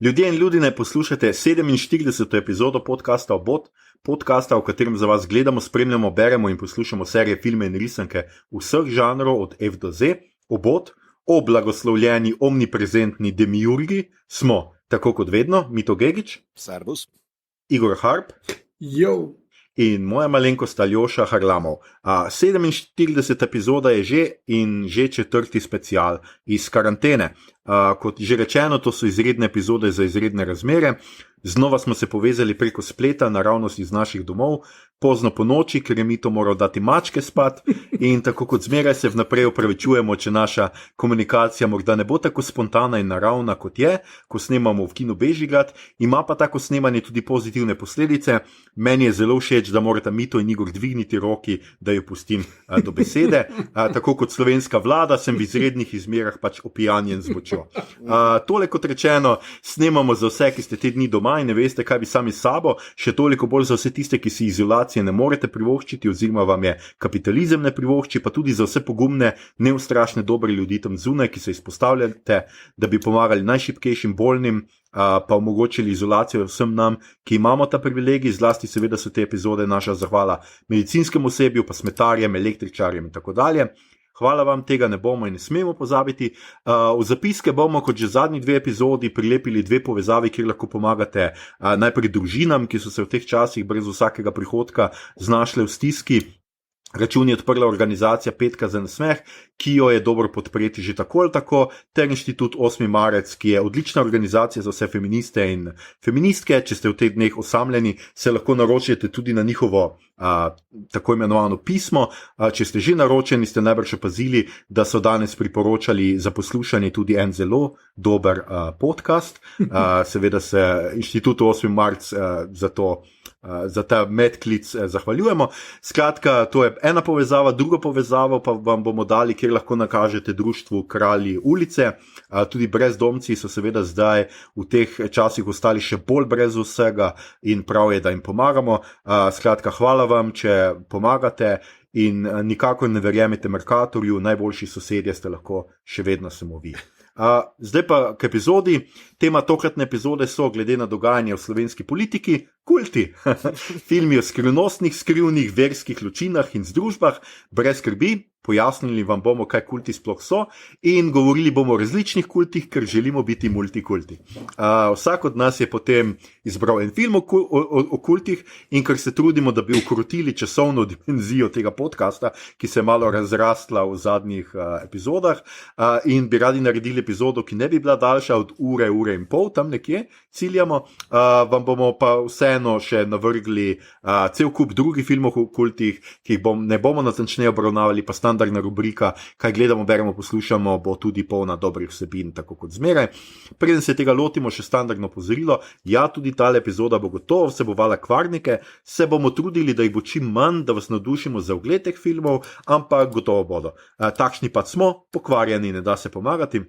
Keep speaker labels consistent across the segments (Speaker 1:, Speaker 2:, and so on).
Speaker 1: Ljudje in ljudje, poslušate 47. epizodo podcasta Obot, podcasta, v katerem za vas gledamo, spremljamo, beremo in poslušamo serije, filme in risanke vseh žanrov od F do Z. Obot, o blagoslovljeni, omniprezentni demiurgi smo, tako kot vedno, Mito Gegić,
Speaker 2: Servus,
Speaker 1: Igor Harp in moja malenkost Aljoša Harlamov. 47. epizoda je že četrti special iz karantene. Kot že rečeno, to so izredne epizode za izredne razmere. Znova smo se povezali preko spleta, naravnost iz naših domov, pozno po noči, ker je Mito moral dati mačke spat, in tako kot zmeraj se vnaprej opravičujemo, če naša komunikacija morda ne bo tako spontana in naravna kot je, ko snemamo v Kinu Bežigrad. Ima pa tako snemanje tudi pozitivne posledice. Meni je zelo všeč, da morata Mito in Igor dvigniti roki, da jo pustim do besede. Tako kot slovenska vlada, sem v izrednih izmerah pač opijanjen z močjo. Tole kot rečeno, snemamo za vse, ki ste te dni doma in ne veste, kaj bi sami s sabo, še toliko bolj za vse tiste, ki si izolacije ne morete privoščiti oziroma vam je kapitalizem ne privošči, pa tudi za vse pogumne, neustrašne, dobre ljudi tam zunaj, ki se izpostavljate, da bi pomagali najšibkejšim, bolnim, pa omogočili izolacijo vsem nam, ki imamo ta privilegij. Zlasti seveda so te epizode naša zahvala medicinskemu osebju, pa smetarjem, električarjem in tako dalje. Hvala vam, tega ne bomo in ne smemo pozabiti. V zapiske bomo, kot že zadnji dve epizodi, prilepili dve povezavi, kjer lahko pomagate najprej družinam, ki so se v teh časih brez vsakega prihodka znašle v stiski. Račun je odprla organizacija Petka za nasmeh, ki jo je dobro podpreti že tako ali tako, ter Inštitut 8. marec, ki je odlična organizacija za vse feministe in feministke. Če ste v teh dneh osamljeni, se lahko naročite tudi na njihovo tako imenovano pismo. Če ste že naročeni, ste najbrž opazili, da so danes priporočali za poslušanje tudi en zelo dober podcast. Seveda se Inštitutu 8. marec za ta medklic zahvaljujemo. Skratka, to je ena povezava, druga povezava pa vam bomo dali, kjer lahko nakažete društvu Kralji ulice. Tudi brezdomci so seveda zdaj v teh časih ostali še bolj brez vsega in prav je, da jim pomagamo. Skratka, hvala vam, če pomagate in nikakor ne verjemite Mercatorju, najboljši sosedje ste lahko še vedno samo vi. Zdaj pa k epizodi. Tema tokratne epizode so, glede na dogajanje v slovenski politiki, kulti. Filmi o skrivnostnih, skrivnih verskih ločinah in združbah. Brez skrbi, pojasnili vam bomo, kaj kulti sploh so, in govorili bomo o različnih kultih, ker želimo biti multikulti. Vsak od nas je potem izbral en film o kultih, in ker se trudimo, da bi ukrotili časovno dimenzijo tega podcasta, ki se je malo razrastla v zadnjih epizodah, in bi radi naredili epizodo, ki ne bi bila daljša od ure in pol, tam nekje ciljamo, vam bomo pa vseeno še navrgli cel kup drugih filmov o kultih, ki jih ne bomo natančneje obravnavali, pa standardna rubrika, kaj gledamo, beremo, poslušamo, bo tudi polna dobrih vsebin, tako kot zmeraj. Preden se tega lotimo, še standardno opozorilo, tudi tale epizoda bo gotovo vsebovala kvarnike, se bomo trudili, da jih bo čim manj, da vas navdušimo za ogled teh filmov, ampak gotovo bodo. Takšni pa smo, pokvarjeni, ne da se pomagati.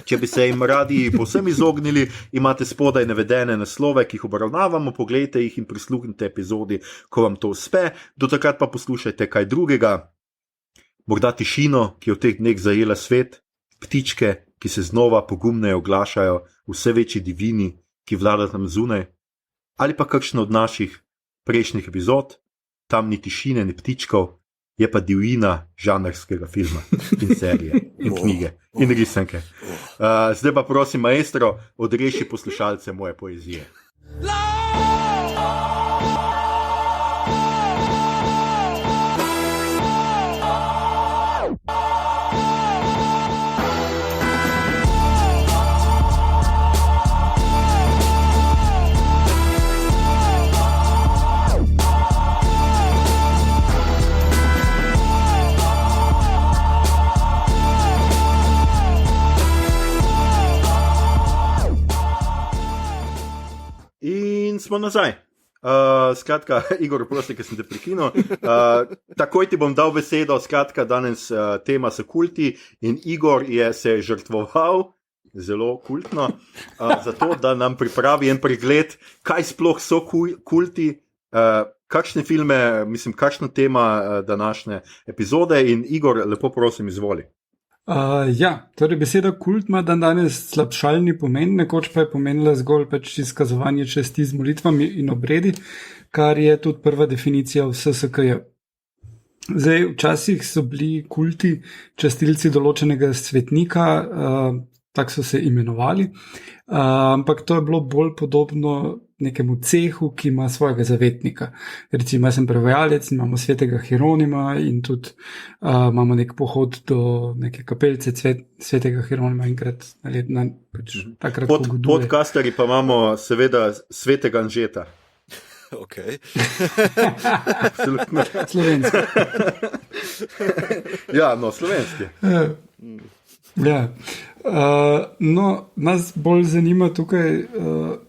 Speaker 1: Če bi se jim radi povsem izognili, imate spodaj navedene naslove, ki jih obravnavamo, poglejte jih in prisluhnite epizodi, ko vam to uspe. Do takrat pa poslušajte kaj drugega. Morda tišino, ki je v teh dneh zajela svet, ptičke, ki se znova pogumneje oglašajo, vse večji divini, ki vlada tam zunaj, ali pa kakšno od naših prejšnjih epizod. Tam ni tišine, ni ptičkov, je pa divjina žanrskega filma in serije in knjige in risanke. Zdaj pa prosim, maestro, odreši poslušalce moje poezije. In smo nazaj. Skratka, Igor, prosti, ker sem te prekinil. Takoj ti bom dal besedo. Skratka, danes tema so kulti in Igor se je žrtvoval, zelo kultno, zato da nam pripravi en pregled, kaj sploh so kulti, kakšne filme, kakšna tema današnje epizode. In Igor, lepo prosim, izvoli.
Speaker 2: Torej beseda kult ima danes slabšalni pomen, nekoč pa je pomenila zgolj pač izkazovanje časti z molitvami in obredi, kar je tudi prva definicija v SSKJ. Zdaj, včasih so bili kulti častilci določenega svetnika, tako so se imenovali, ampak to je bilo bolj podobno nekemu cehu, ki ima svojega zavetnika. Recimo, jaz sem prevajalec, imamo svetega Hieronima in tudi imamo nek pohod do neke kapelice svetega Hieronima enkrat na let, pač takrat pogoduje.
Speaker 1: Podcasteri pa imamo seveda svetega Anžeta.
Speaker 3: Okay.
Speaker 2: Slovenski.
Speaker 1: Slovenski.
Speaker 2: Nas bolj zanima tukaj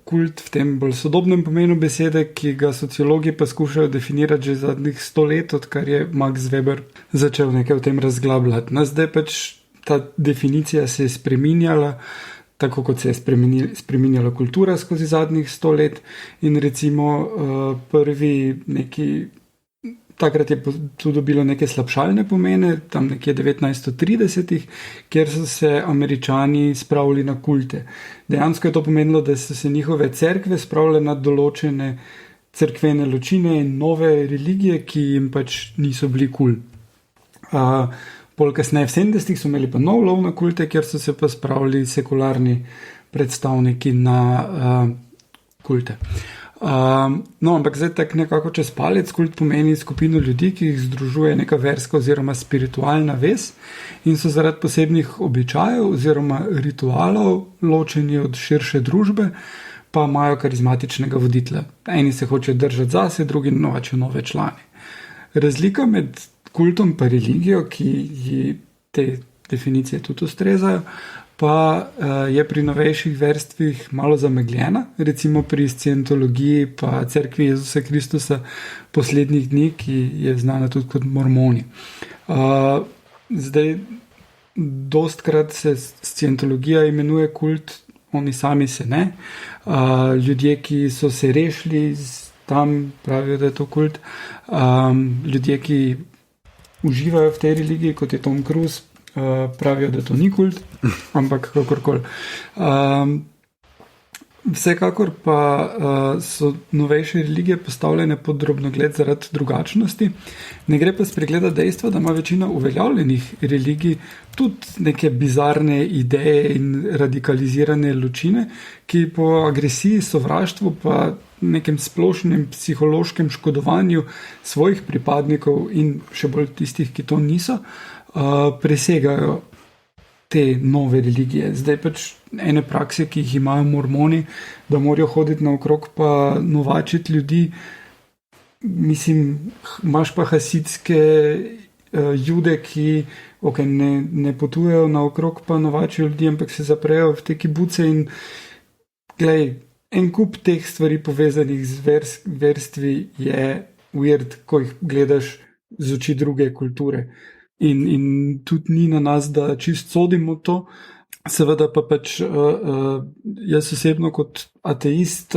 Speaker 2: kult v tem bolj sodobnem pomenu besede, ki ga sociologi pa skušajo definirati že zadnjih 100 let, odkar je Max Weber začel nekaj o tem razglabljati. Zdaj pač ta definicija se je spreminjala, tako kot se je spreminjala kultura skozi zadnjih 100 let in recimo prvi neki, takrat je tudi dobilo neke slabšalne pomene, tam nekje 1930-ih, kjer so se Američani spravili na kulte. Dejansko je to pomenilo, da so se njihove cerkve spravile na določene cerkvene ločine in nove religije, ki jim pač niso bili kul. Pol kasneje v 70-ih so imeli pa nov lov na kulte, kjer so se pa spravili sekularni predstavniki na kulte. Ampak zdaj tak nekako čez palec kult pomeni skupino ljudi, ki jih združuje neka verska oziroma spiritualna vez in so zaradi posebnih običajev oziroma ritualov ločeni od širše družbe, pa imajo karizmatičnega voditelja. Eni se hočejo držati zase, drugi novačijo nove člane. Razlika med kultom pa religijo, ki ji te definicije tudi ustrezajo, pa je pri novejših verstvih malo zamegljena, recimo pri scientologiji pa cerkvi Jezusa Kristusa poslednjih dni, ki je znana tudi kot mormoni. Zdaj, dostkrat se scientologija imenuje kult, oni sami se ne. Ljudje, ki so se rešili tam, pravijo, da je to kult. Ljudje, ki uživajo v tej religiji, kot je Tom Cruise, pravijo, da to ni kult, ampak kakorkoli. Vsekakor pa so novejše religije postavljene pod drobnogled zaradi drugačnosti. Ne gre pa spregledati dejstva, da ima večina uveljavljenih religij tudi neke bizarne ideje in radikalizirane ločine, ki po agresiji, sovraštvu pa nekem splošnem psihološkem škodovanju svojih pripadnikov in še bolj tistih, ki to niso, presegajo te nove religije. Zdaj pač ene prakse, ki jih imajo mormoni, da morajo hoditi naokrog pa novačiti ljudi. Mislim, imaš pa hasidske jude, ki ne potujejo naokrog pa novačijo ljudi, ampak se zaprejo v te kibuce in glej, en kup teh stvari povezanih z verstvi je weird, ko jih gledaš z oči druge kulture. In tudi ni na nas, da čist sodimo to. Seveda pa pač jaz osebno kot ateist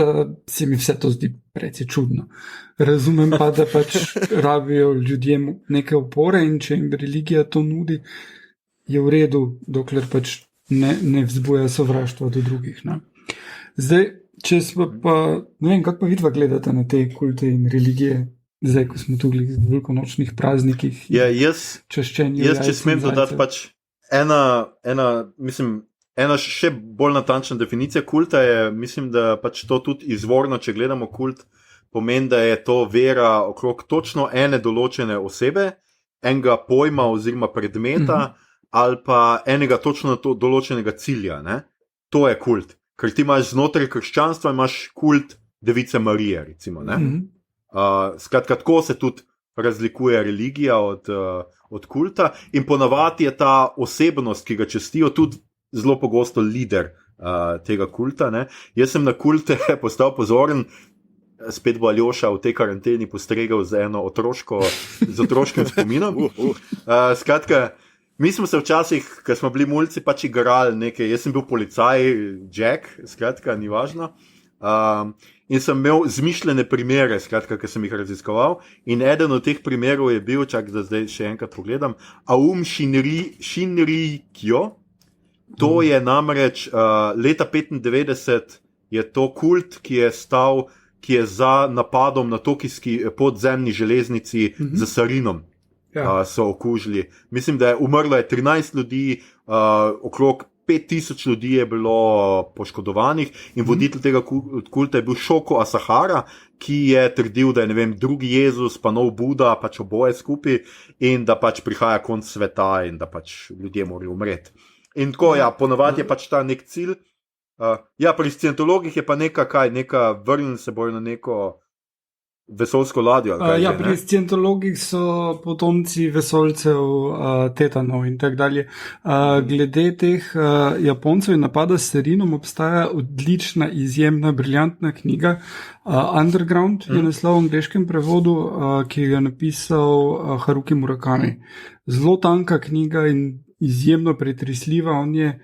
Speaker 2: se mi vse to zdi precej čudno. Razumem pa, da pač rabijo ljudje neke opore in če jim religija to nudi, je v redu, dokler pač ne vzbuja sovraštva do drugih. Ne? Zdaj, če smo pa, ne vem, kako pa vidva gledate na te kulte in religije, zdaj, ko smo tu v velikonočnih praznikih.
Speaker 1: Jaz, če smem dodati, pač ena še bolj natančna definicija kulta je, mislim, da pač to tudi izvorno, če gledamo kult, pomeni, da je to vera okrog točno ene določene osebe, enega pojma oziroma predmeta, ali pa enega točno določenega cilja. Ne? To je kult. Ker ti imaš znotraj krščanstva, imaš kult Device Marije, recimo. Ne? Skratka, tako se tudi razlikuje religija od kulta in ponavadi je ta osebnost, ki ga častijo, tudi zelo pogosto lider tega kulta. Ne? Jaz sem na kulte postal pozoren, spet bo Aljoša v tej karanteni postregel z otroškim spominom. Skratka, mi smo se včasih, ko smo bili mulci, pač igrali nekaj, jaz sem bil policaj, Jack, skratka, ni važno. In sem imel zmišljene primere, skratka, ki sem jih raziskoval. In eden od teh primerov je bil, čak da zdaj še enkrat pogledam, Aum Shinrikyo. To je namreč leta 1995 je to kult, ki je za napadom na tokijski podzemni železnici z sarinom. So okužili. Mislim, da je umrlo 13 ljudi, okrog 5000 ljudi je bilo poškodovanih in voditelj tega kulta je bil Shoko Asahara, ki je trdil, da je, ne vem, drugi Jezus, pa nov Buda, pač oboje skupaj in da pač prihaja konec sveta in da pač ljudje morajo umreti. In tako, ponavadi je pač ta nek cilj. Pri scientologih je pa neka vrnili se bojo na neko vesoljsko ladjo.
Speaker 2: Pri scientologih so potomci vesoljcev, tetanov in tak dalje. Glede teh Japoncev in napada s sarinom obstaja odlična, izjemna, briljantna knjiga Underground, je naslov v angleškem prevodu, ki ga je napisal Haruki Murakami. Zelo tanka knjiga in izjemno pretresljiva. On je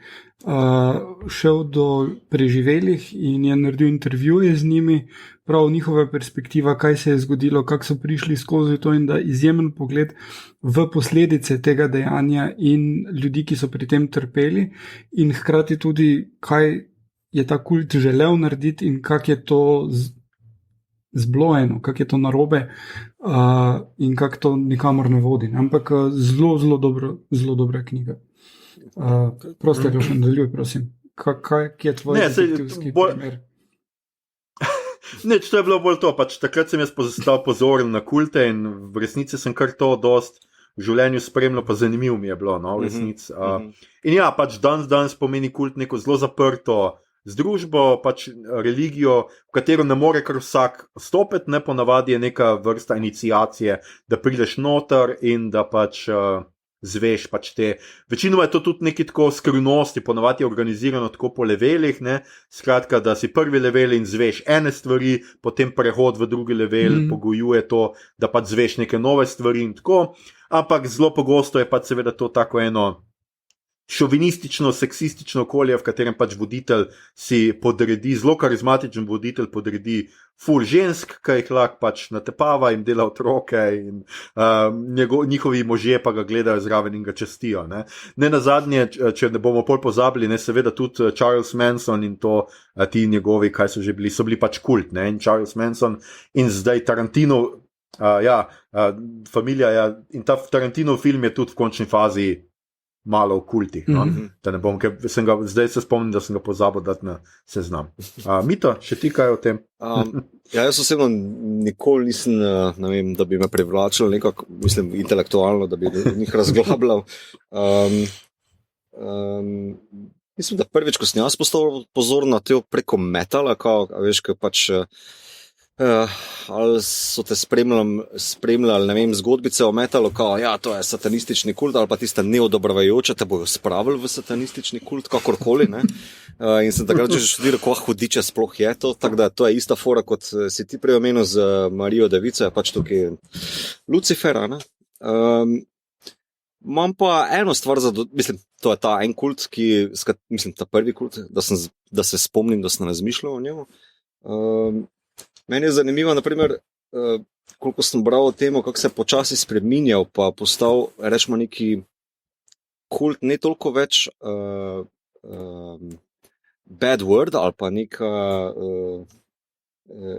Speaker 2: šel do preživelih in je naredil intervjuje z njimi, prav njihova perspektiva, kaj se je zgodilo, kako so prišli skozi to in da izjemen pogled v posledice tega dejanja in ljudi, ki so pri tem trpeli in hkrati tudi, kaj je ta kult želel narediti in kako je to zblojeno, kako je to narobe in kako to nikamor ne vodi. Ampak zelo dobra knjiga. Proste, da še nadaljuj, prosim. Kaj je tvoj detektivski primer?
Speaker 1: To je bilo bolj to, pač takrat sem jaz postal pozoren na kulte in v resnici sem kar to dost v življenju spremljal, pa zanimivo mi je bilo, no, v resnici. In pač danes pomeni kult neko zelo zaprto združbo, pač religijo, v katero ne more kar vsak stopiti, ne, ponavadi je neka vrsta iniciacije, da prideš noter in da pač zveš pač te. Večinoma je to tudi neki tako skrivnosti, ponavadi je organizirano tako po levelih, ne, skratka, da si prvi level in zveš ene stvari, potem prehod v drugi level pogojuje to, da pač zveš neke nove stvari in tako, ampak zelo pogosto je pač seveda to tako eno šovinistično, seksistično okolje, v katerem pač voditelj si podredi, zelo karizmatičen voditelj podredi ful žensk, ki jih lahko pač natepava in dela otroke in njihovi možje pa ga gledajo zraven in ga častijo. Ne nazadnje, če ne bomo pol pozabili, ne, seveda tudi Charles Manson in to, ti njegovi, kaj so že bili, so bili pač kult, ne, in Charles Manson in zdaj Tarantino, familija, in ta Tarantinov film je tudi v končni fazi malo v kultih, no? Da ne bom, ker zdaj se spomnim, da sem ga pozabil dati na seznam. Mito, še ti kaj o tem?
Speaker 3: Jaz osebno nikoli nisem, ne vem, da bi me privlačilo nekako, mislim, intelektualno, da bi njih razglabljal. Mislim, da prvič, ko sem jaz postal pozoren na to preko metala, veš, ko pač ali so te spremljali, ne vem, zgodbice o metalu, to je satanistični kult, ali pa tista neodobravajoča, te bojo spravili v satanistični kult, kakorkoli, ne. In sem takrat že študiral, kako hudiče sploh je to, tako da to je ista fora, kot si ti prej omenil z Marijo Devico, je pač tukaj Lucifera, ne. Imam pa eno stvar, mislim, to je ta en kult, mislim, ta prvi kult, da se spomnim, da sem razmišljal o njemu. Meni je zanimivo, naprimer, koliko sem bral o tem, kako se je počasi spreminjal, pa postal, rečemo, neki kult, ne toliko več bad word, ali pa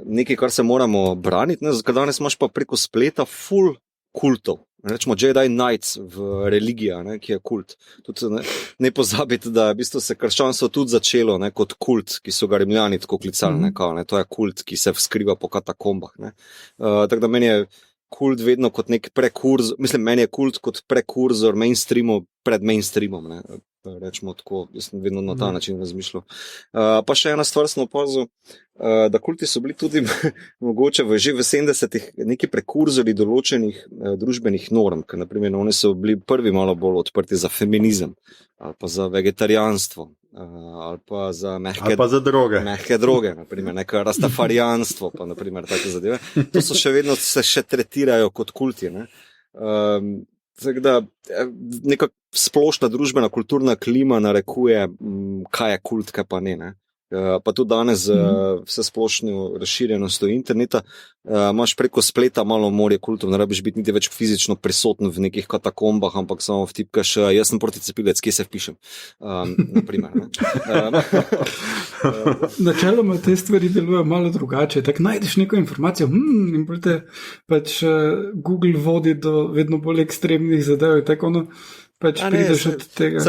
Speaker 3: nekaj, kar se moramo braniti, ne? Ker danes imaš pa preko spleta full kultov. Rečemo Jedi Knights v religija, ne, ki je kult. Tudi ne pozabiti, da v bistvu se krščanstvo tudi začelo, ne, kot kult, ki so ga Rimljani tako klicali, ne, to je kult, ki se skriva po katakombah. Tako da meni je kult vedno kot nek prekurzor, mislim, meni je kult kot prekurzor mainstreamu pred mainstreamom, ne. Rečemo tako, jaz sem vedno na ta način razmišljal. Pa še ena stvar sem opazil, da kulti so bili tudi mogoče že v 70-ih neki prekurzori določenih družbenih norm, ker naprimer oni so bili prvi malo bolj odprti za feminizem, ali pa za vegetarijanstvo, ali pa za mehke droge, naprimer, neko rastafarijanstvo, pa naprimer take zadeve. To so še vedno se še tretirajo kot kulti, ne. Tako da neka splošna družbena kulturna klima narekuje, kaj je kult, kaj pa ne. pa tudi danes z vse splošno razširjenostjo interneta, imaš preko spleta malo morje kultov, ne rabiš biti niti več fizično prisoten v nekih katakombah, ampak samo vtipkaš, jaz sem proti cepilec, kje se vpišem, naprimer.
Speaker 2: Načeloma te stvari delujejo malo drugače, tako najdeš neko informacijo in potem te pač Google vodi do vedno bolj ekstremnih zadev, tako ono, pač prideš od tega.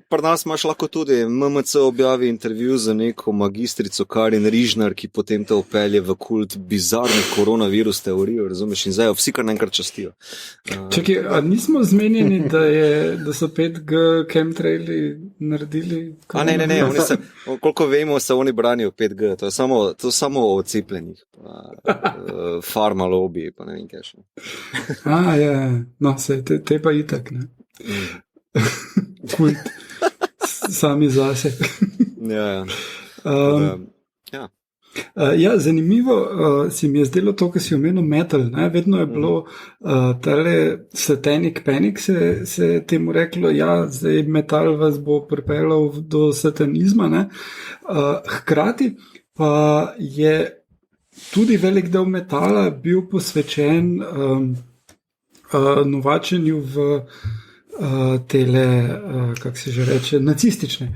Speaker 3: Pri nas imaš lahko tudi MMC objavi intervju za neko magistrico Karin Rižnar, ki potem te upelje v kult bizarnih koronavirus teorijo, razumeš, in zdaj vsi kar naenkrat častijo.
Speaker 2: Čakaj, a nismo zmenjeni, da so 5G chemtraili naredili?
Speaker 3: Ne, oni se, koliko vemo, se oni branijo 5G, to je samo o cepljenih, farma lobby, pa ne vem kaj še.
Speaker 2: Ja, no, te pa itak, ne. Kult sami zase. Zanimivo se mi je zdelo to, ko si omenil metal, ne? Vedno je bilo tale satanic panic, se temu reklo, zdaj metal vas bo pripeljal do satanizma, ne? Hkrati pa je tudi velik del metala bil posvečen novačenju v kako se že reče, nacistične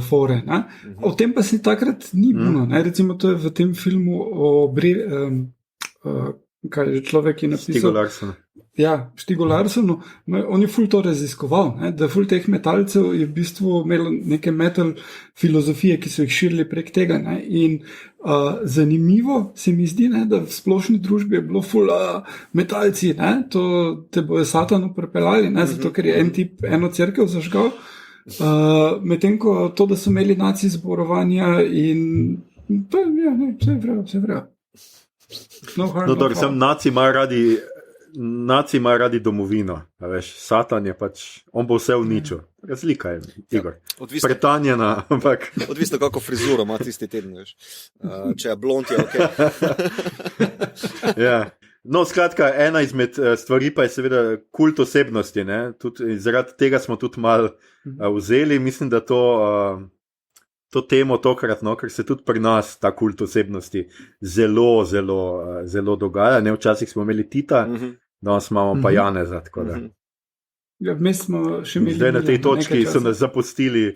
Speaker 2: fore. Ne? O tem pa se takrat ni bilo. Recimo to je v tem filmu o kaj je človek, ki je napisal
Speaker 1: Stigo Larsson.
Speaker 2: Ja, Stigo Larssonu, on je ful to raziskoval, ne? Da ful teh metalcev je v bistvu imelo neke metal filozofije, ki so jih širili prek tega. Ne? In zanimivo se mi zdi, ne, da v splošni družbi je bilo ful metalci, ne? To te bojo satanu pripeljali, ne? Zato ker je en tip eno cerkev zažgal, medtem ko to, da so imeli naci zborovanja in vse vrajo.
Speaker 1: Sem naci imajo radi domovino, veš, Satan je pač, on bo vse uničil. Razlika je, Igor. Pretanjena, ampak...
Speaker 3: Odvisno kako frizuro ima tisti teden, veš. Če je blond, je okej.
Speaker 1: Ja. No, skratka, ena izmed stvari pa je seveda kult osebnosti, ne? Tudi, zaradi tega smo tudi malo vzeli, mislim, da to temo tokrat, no, ker se tudi pri nas ta kult osebnosti zelo, zelo, zelo dogaja. Ne, včasih smo imeli Tita, danes imamo pa Janeza, tako da.
Speaker 2: Ja, smo še imeli
Speaker 1: zdaj na tej točki so nas zapustili.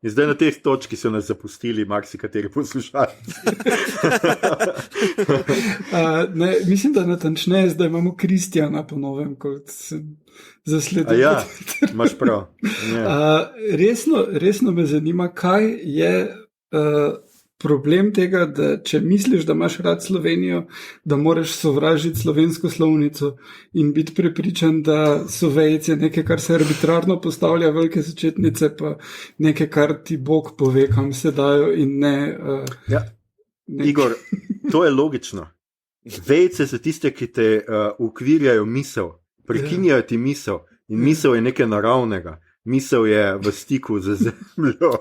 Speaker 1: Zdaj na tej točki so nas zapustili marsikateri poslušalci.
Speaker 2: Mislim, da natančneje zdaj imamo Kristjana po novem, kot sem zasledil.
Speaker 1: Ja, imaš prav.
Speaker 2: Resno me zanima, kaj je problem tega, da če misliš, da imaš rad Slovenijo, da moraš sovražiti slovensko slovnico in biti prepričan, da so vejice nekaj, kar se arbitrarno postavlja, velike začetnice pa nekaj, kar ti Bog pove, kam se dajo in ne...
Speaker 1: Igor, to je logično. Vejice so tiste, ki te ukvirjajo misel, prekinjajo ti misel in misel je nekaj naravnega. Misel je v stiku z zemljo.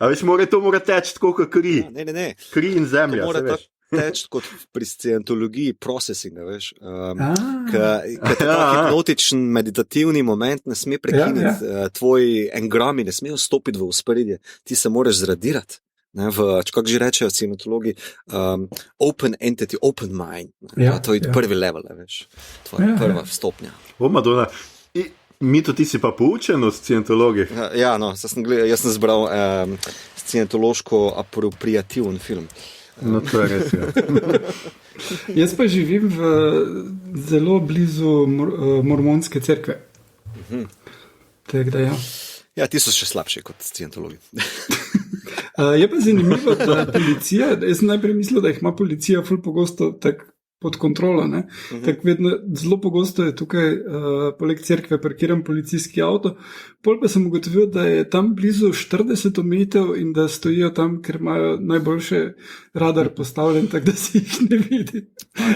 Speaker 1: A veš, to mora teči tako kot kri.
Speaker 3: Ne.
Speaker 1: Kri in zemlja.
Speaker 3: To mora teči kot pri scientologiji processinga, veš. Ker ta hipnotičen meditativni moment ne sme prekiniti, tvoji engrami ne smejo stopiti v ospredje, ti se moraš zradirati. Kako že rečejo scientologi, open entity, open mind. To je prvi level, veš. Tvoja prva stopnja.
Speaker 1: Madonna. Mito, ti si pa poučen v scientologiji?
Speaker 3: Ja, no, jaz sem zbral scientološko apropriativen film.
Speaker 1: No, to je res, ja.
Speaker 2: Jaz pa živim zelo blizu mormonske cerkve. Tako da, ja.
Speaker 3: Ja, ti so še slabši kot scientologi.
Speaker 2: Je pa zanimivo, da policija, jaz sem najprej mislil, da jih ima policija ful pogosto tak pod kontrolo, ne? Tako vedno, zelo pogosto je tukaj poleg cerkve parkiran policijski avto, pol pa sem ugotovil, da je tam blizu 40 omejitev in da stojijo tam, ker imajo najboljše radar postavljen, tako da se jih ne vidi.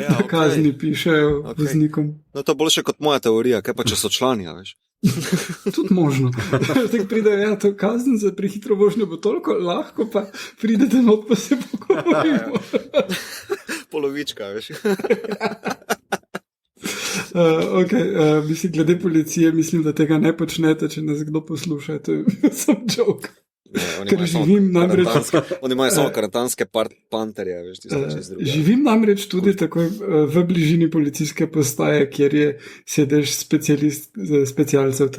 Speaker 2: Da kazni pišejo voznikom.
Speaker 3: No, to je boljše kot moja teorija, kaj pa če so člani, veš?
Speaker 2: Tudi možno. Tako pridejo, to kazen za prehitro vožnjo bo toliko lahko, pa pridete not, pa se pogovorimo.
Speaker 3: Polovička, veš.
Speaker 2: Mislim, glede policije, mislim, da tega ne počnete, če nas kdo posluša. To je sam joke. Ker živim namreč.
Speaker 3: Oni imajo samo karantanske panterje, veš, tiste čez druge.
Speaker 2: Živim namreč tudi tako v bližini policijske postaje, kjer je sedež specialcev.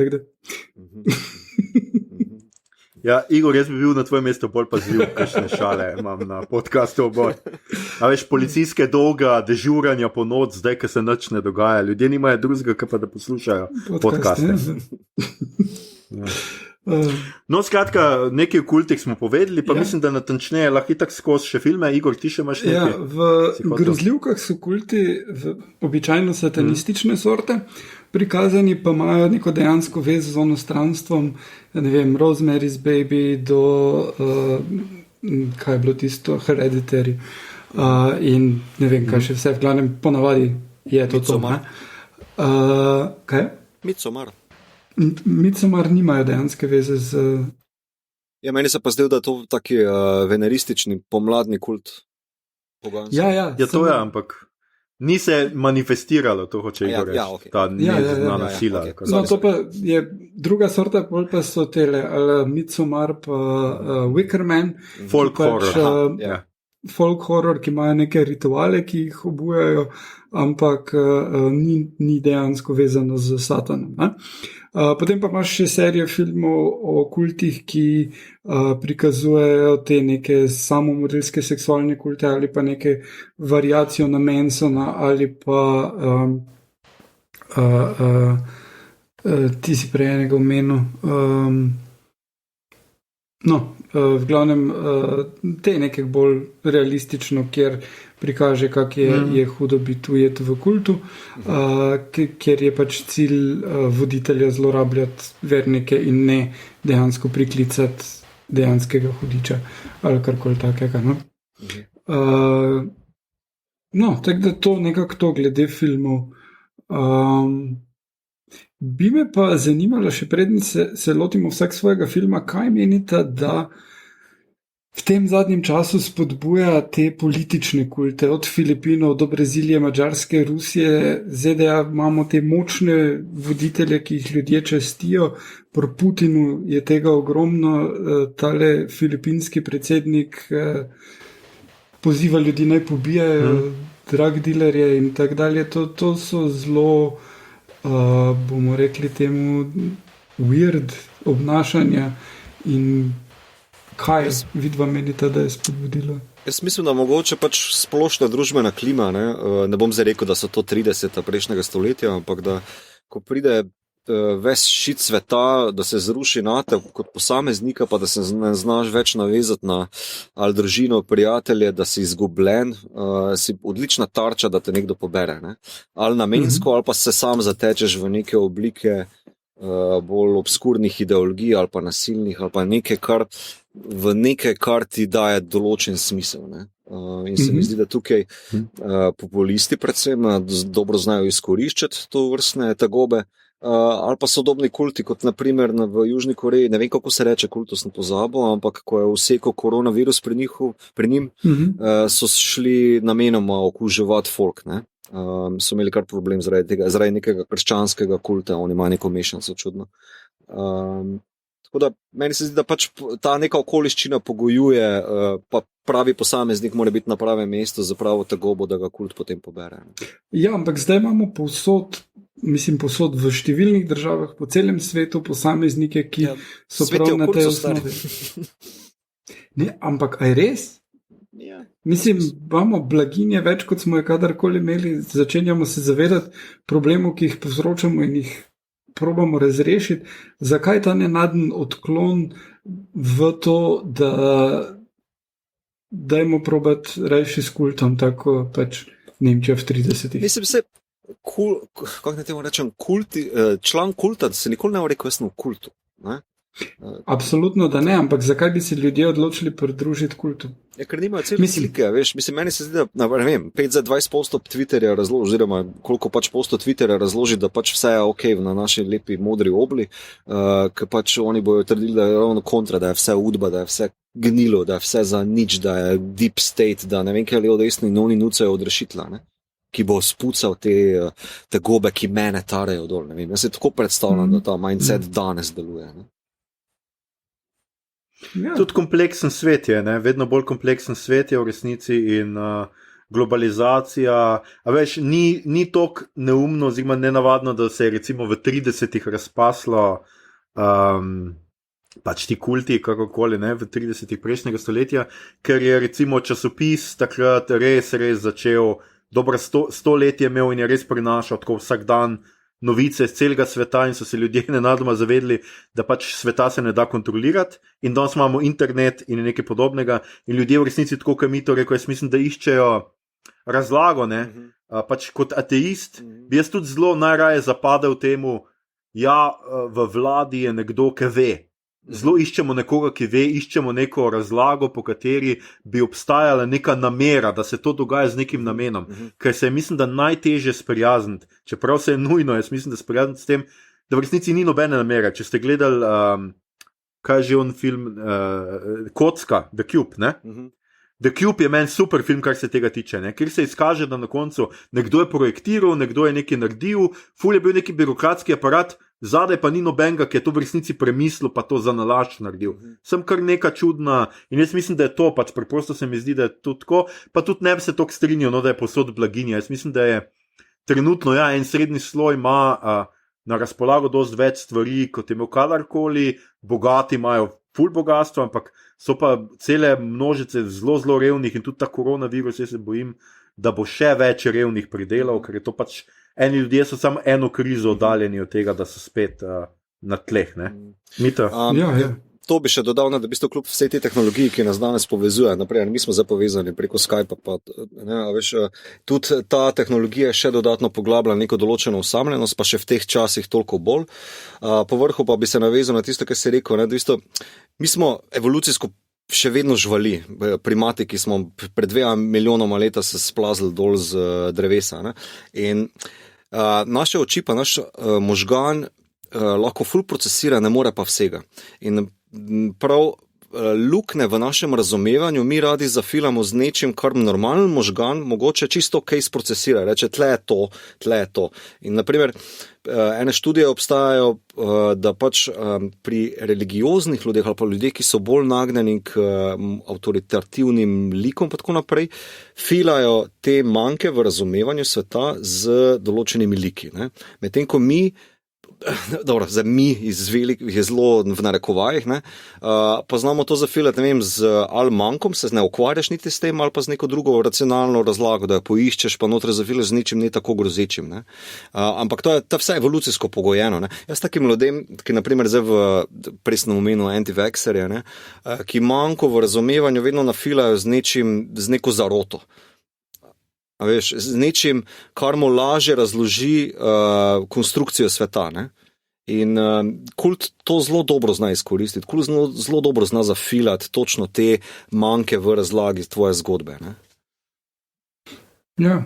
Speaker 1: Ja, Igor, jaz bi bil na tvojem mestu bolj pazljiv, kakšne šale imam na podcastu oboj. A veš, policijske dolga, dežuranja po noč, zdaj, ko se nič ne dogaja. Ljudje nimajo drugega, kot pa da poslušajo podcaste. No, skratka, nekaj o kultih smo povedali, pa mislim, da natančneje lahko itak skozi še filme. Igor, ti še imaš nekaj?
Speaker 2: Ja, v grozljivkah so kulti običajno satanistične sorte, prikazani pa imajo neko dejansko vez z onostranstvom, ne vem, Rosemary's Baby do, kaj je bilo tisto, Hereditary in ne vem, kaj še vse, v glavnem ponavadi je to to. Kaj? Midsommar nimajo dejanske veze z...
Speaker 3: Ja, meni se pa zdel, da je to taki veneristični pomladni kult poganstva.
Speaker 2: Ja,
Speaker 1: to je, ampak ni se manifestiralo to, hoče Igor reči.
Speaker 3: Okay.
Speaker 1: Ta neznana sila.
Speaker 3: Okay.
Speaker 2: No, to pa je druga sorta, bolj pa so tele, Midsommar pa Wicker Man.
Speaker 1: Folk horror.
Speaker 2: Folk horror, ki imajo neke rituale, ki jih obujajo, ampak ni dejansko vezano z satanom. Potem pa imaš še serijo filmov o kultih, ki prikazujejo te neke samomorilske seksualne kulte ali pa neke variacijo na Mansona ali pa ti si prej enega omenil. V glavnem te nekaj bolj realistično, kjer prikaže, kak je hudo biti ujet v kultu, kjer je pač cilj voditelja zlorabljati vernike in ne dejansko priklicati dejanskega hudiča ali karkoli takega. Tako da to nekako to glede filmov. Bi me pa zanimalo, še predn se lotimo vsak svojega filma, kaj menite, da v tem zadnjem času spodbuja te politične kulte, od Filipinov do Brazilije, Madžarske, Rusije, ZDA imamo te močne voditelje, ki jih ljudje častijo, pri Putinu je tega ogromno, tale filipinski predsednik poziva ljudi naj pobijajo drug dealerje in tak dalje, to so zelo... bomo rekli temu weird obnašanja in kaj vidva menita, da je spodbudilo?
Speaker 3: Jaz mislim, da mogoče pač splošna družbena klima, ne bom zdaj rekel, da so to 30 prejšnjega stoletja, ampak da ko pride ves šit sveta, da se zruši nate kot posameznika, pa da se ne znaš več navezati na ali družino, prijatelje, da si izgubljen, si odlična tarča, da te nekdo pobere. Ne? Ali namensko, ali pa se sam zatečeš v neke oblike bolj obskurnih ideologij, ali pa nasilnih, ali pa nekaj, kar ti daje določen smisel. Ne? In se mi zdi, da tukaj populisti predvsem dobro znajo izkoriščati to vrstne tegobe, ali pa sodobni kulti, kot naprimer v Južni Koreji, ne vem, kako se reče, kultus na pozabo, ampak ko je vsekal koronavirus pri njim, so šli namenoma okuževati folk, ne? So imeli kar problem zaradi nekega krščanskega kulta, oni imajo neko mešanico čudno. Tako da meni se zdi, da pač ta neka okoliščina pogojuje, pa pravi posameznik mora biti na pravem mestu za pravo tegobo, da ga kult potem pobere.
Speaker 2: Ja, ampak zdaj imamo povsod v številnih državah, po celem svetu, posameznike, ki so prav na tej osnovi. Ne, ampak aj res?
Speaker 3: Ja.
Speaker 2: Imamo blaginje več, kot smo jo kadarkoli imeli, začenjamo se zavedati problemov, ki jih povzročamo in jih probamo razrešiti. Zakaj ta nenaden odklon v to, da dajmo probati reči s kultom, tako pač Nemčija v 30-ih?
Speaker 3: Mislim, kako ne temu rečem, član kulta, da se nikoli ne rekel, jaz sem v kultu. Ne?
Speaker 2: Absolutno, da ne, ampak zakaj bi se ljudje odločili pridružiti kultu?
Speaker 3: Ja, ker nimajo cele slike, veš, meni se zdi, da, ne vem, 5-20% Twitterja razloži, oziroma koliko pač posto Twitterja razloži, da pač vse je ok na naši lepi modri obli, ker pač oni bojo trdili, da je ravno kontra, da je vse udba, da je vse gnilo, da je vse za nič, da je deep state, da ne vem, kaj je levo desni in oni nucajo od rešitla, ne? Ki bo spucal te gobe, ki mene tarejo dol, ne vem. Jaz se tako predstavljam, da ta mindset danes deluje, ne?
Speaker 2: Ja.
Speaker 1: Tudi kompleksen svet je, ne? Vedno bolj kompleksen svet je v resnici in globalizacija, a veš, ni toliko neumno, oziroma nenavadno, da se je recimo v 30-ih razpaslo pač ti kulti, kakorkoli, ne, v 30-ih prejšnjega stoletja, ker je recimo časopis takrat res začel, dobro 100 let je imel in je res prinašal tako vsak dan novice iz celega sveta in so se ljudje nenadoma zavedli, da pač sveta se ne da kontrolirati in danes imamo internet in nekaj podobnega in ljudje v resnici tako, kot mi to rekel, jaz mislim, da iščejo razlago, ne, pač kot ateist bi jaz tudi zelo najraje zapadel temu, ja, v vladi je nekdo, ki ve. Zelo iščemo nekoga, ki ve, iščemo neko razlago, po kateri bi obstajala neka namera, da se to dogaja z nekim namenom. Ker se je, mislim, da najtežje sprijazniti, čeprav se je nujno, jaz mislim, da sprijazniti s tem, da v resnici ni nobene namere. Če ste gledali, kaj je že on film, Kocka, The Cube, ne? The Cube je meni super film, kar se tega tiče, ne? Ker se izkaže, da na koncu nekdo je projektiral, nekdo je nekaj naredil, ful je bil neki birokratski aparat, zadaj pa ni nobenega, ki je to v resnici premislil, pa to za nalašč naredil. Sem kar neka čudna in jaz mislim, da je to, pač preprosto se mi zdi, da je to tako, pa tudi ne bi se toliko strinjal, no, da je posod blaginja. Jaz mislim, da je trenutno, ja, en srednji sloj ima na razpolago dosti več stvari, kot je imel kadarkoli, bogati imajo ful bogatstvo, ampak so pa cele množice zelo revnih in tudi ta koronavirus, jaz se bojim, da bo še več revnih pridelal, ker je to pač, eni ljudje so samo eno krizo oddaljeni od tega, da so spet na tleh, ne? Mita?
Speaker 2: Ja.
Speaker 3: To bi še dodal, da v bistvu kljub vsej te tehnologiji, ki nas danes povezuje, naprej, mi smo zapovezani preko Skypa, pa, ne, veš, tudi ta tehnologija še dodatno poglablja neko določeno osamljenost, pa še v teh časih toliko bolj. Povrhu pa bi se navezal na tisto, kar si rekel, ne, v bistvu, mi smo evolucijsko še vedno živali, primati, ki smo pred 2 milijonoma leta se splazili dol z drevesa. Ne? In naše oči pa naš možgan lahko ful procesira, ne more pa vsega. In prav lukne v našem razumevanju mi radi zafilamo z nečim, kar normalen možgan mogoče čisto ok sprocesira. Reče, tle je to. In naprimer, ene študije obstajajo, da pač pri religioznih ljudeh ali pa ljudeh, ki so bolj nagnjeni k avtoritativnim likom pa tako naprej, filajo te manjke v razumevanju sveta z določenimi liki. Medtem ko mi, dobro, za mi je zelo v narekovajih, ne, pa znamo to zafilati, ne vem, z ali manjkom, se ne ukvarjaš niti s tem, ali pa z neko drugo racionalno razlago, da jo poiščeš, pa notre zafilaš z ničim ne tako grozečim. Ne. Ampak to je vse evolucijsko pogojeno. Ne. Jaz takim ljudem, ki naprimer zdaj prej sem omenil anti-vaxxerje, ne, ki manjko v razumevanju vedno nafilajo z neko zaroto. A veš, z nečim, kar mu lažje razloži konstrukcijo sveta. Ne? In kult to zelo dobro zna izkoristiti, kult zelo dobro zna zafilati točno te manjke v razlagi tvoje zgodbe. Ne?
Speaker 2: Ja.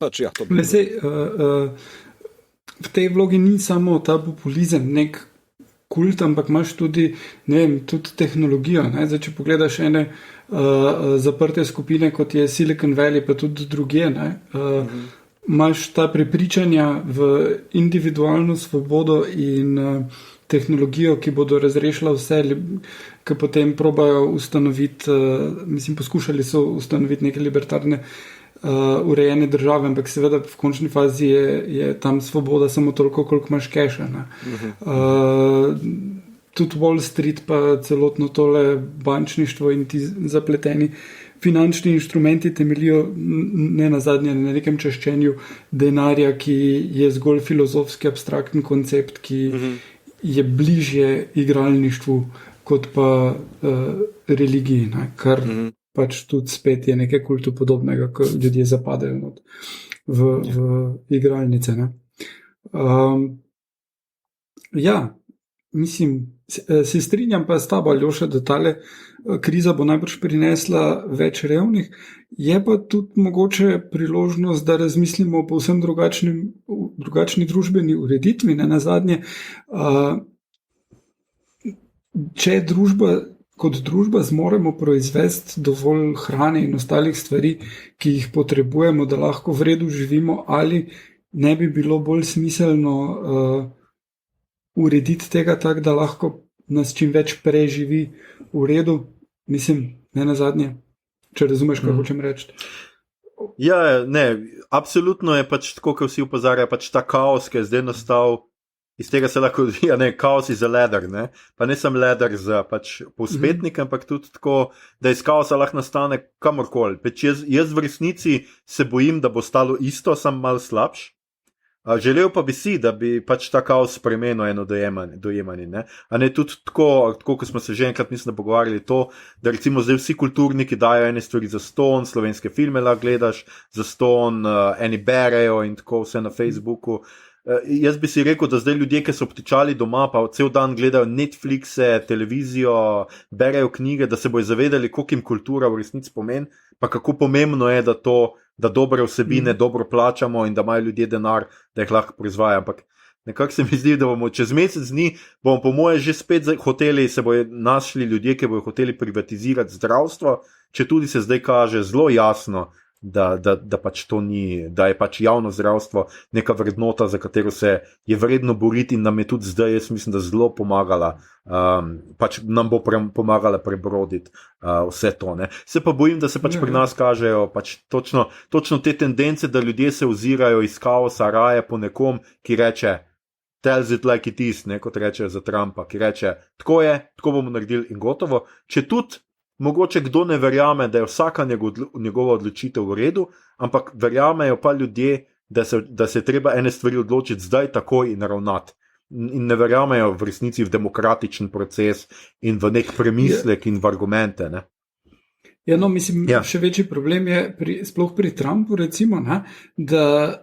Speaker 3: Pač, ja, to
Speaker 2: v tej vlogi ni samo ta populizem, nek kult, ampak imaš tudi, ne vem, tudi tehnologijo. Ne? Zdaj, če pogledaš ene zaprte skupine, kot je Silicon Valley, pa tudi druge, imaš ta prepričanja v individualno svobodo in tehnologijo, ki bodo razrešila vse, ki potem probajo ustanoviti, poskušali so ustanoviti neke libertarne urejene države, ampak seveda v končni fazi je tam svoboda samo toliko, koliko imaš keša. Tudi Wall Street, pa celotno tole bančništvo in ti zapleteni finančni inštrumenti temeljijo ne nazadnje na nekem čaščenju denarja, ki je zgolj filozofski abstraktni koncept, ki je bližje igralništvu kot pa religiji, ne? Kar pač tudi spet je nekaj kultu podobnega, ko ljudje zapadajo v igralnice. Ne? Ja, mislim, se strinjam pa s tabo, Aljoša, da tale kriza bo najbrž prinesla več revnih, je pa tudi mogoče priložnost, da razmislimo o povsem drugačni družbeni ureditvi. Ne nazadnje, če kot družba zmoremo proizvesti dovolj hrane in ostalih stvari, ki jih potrebujemo, da lahko v redu živimo, ali ne bi bilo bolj smiselno urediti tega tako, da lahko nas čim več preživi v redu, mislim, ne nazadnje, če razumeš, kaj hočem reči.
Speaker 1: Ja, ne, absolutno je pač tako, kot vsi opozarjajo, pač ta kaos, ki je zdaj nastal, iz tega se lahko odvija, kaos iz leder, ne, pa ne samo leder za pač povzpetnike, ampak tudi tako, da iz kaosa lahko nastane kamorkoli. Pač jaz v resnici se bojim, da bo stalo isto, samo malo slabš. Želel pa bi si, da bi pač ta kaos spremenil eno dojemanje, ne? A ne tudi tako, kot smo se že enkrat mislim pogovarjali to, da recimo zdaj vsi kulturniki dajo ene stvari za ston, slovenske filme lahko gledaš za ston, eni berejo in tako vse na Facebooku. Jaz bi si rekel, da zdaj ljudje, ki so obtičali doma, pa cel dan gledajo Netflixe, televizijo, berejo knjige, da se bojo zavedali, koliko jim kultura v resnici pomeni, pa kako pomembno je, da dobre vsebine dobro plačamo in da imajo ljudje denar, da jih lahko proizvajajo. Ampak nekako se mi zdi, da bomo čez mesec dni, bomo po moje že spet hoteli, se bojo našli ljudje, ki bojo hoteli privatizirati zdravstvo, če tudi se zdaj kaže zelo jasno, da pač to ni, da je pač javno zdravstvo neka vrednota, za katero se je vredno boriti in nam je tudi zdaj, jaz mislim, da zelo pomagala, pač nam bo pomagala prebroditi vse to. Ne. Se pa bojim, da se pač pri nas kažejo pač točno te tendence, da ljudje se ozirajo iz kaosa raje po nekom, ki reče tells it like it is, ne, kot reče za Trumpa, ki reče, tako je, tako bomo naredili in gotovo. Če tudi mogoče kdo ne verjame, da je vsaka njegova odločitev v redu, ampak verjamejo pa ljudje, da se treba ene stvari odločiti zdaj takoj in ravnati. In ne verjamejo v resnici v demokratičen proces in v nek premislek in v argumente. Ne?
Speaker 2: Ja, no, mislim, še večji problem je sploh pri Trumpu, recimo, ne, da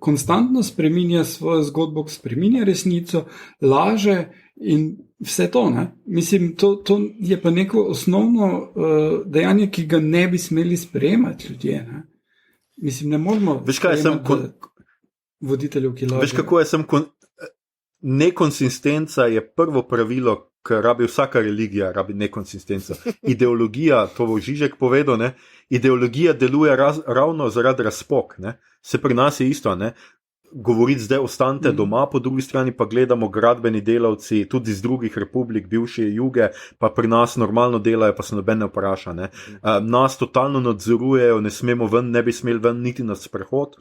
Speaker 2: konstantno spreminja svojo zgodbo, spreminja resnico, laže in vse to. Ne. Mislim, to je pa neko osnovno dejanje, ki ga ne bi smeli sprejemati ljudje. Ne. Mislim, ne moramo voditeljev, ki lažejo.
Speaker 1: Veš, kako je nekonsistenca je prvo pravilo, ker rabi vsaka religija, rabi nekonsistenco. Ideologija, to bo Žižek povedal, ne? Ideologija deluje ravno zaradi razpok. Ne? Se pri nas je isto, ne? Govoriti zdaj ostanite doma, po drugi strani pa gledamo gradbeni delavci, tudi iz drugih republik, bivše juge, pa pri nas normalno delajo, pa se noben ne vpraša. Ne? Nas totalno nadzorujejo, ne smemo ven, ne bi smeli ven niti na sprehod,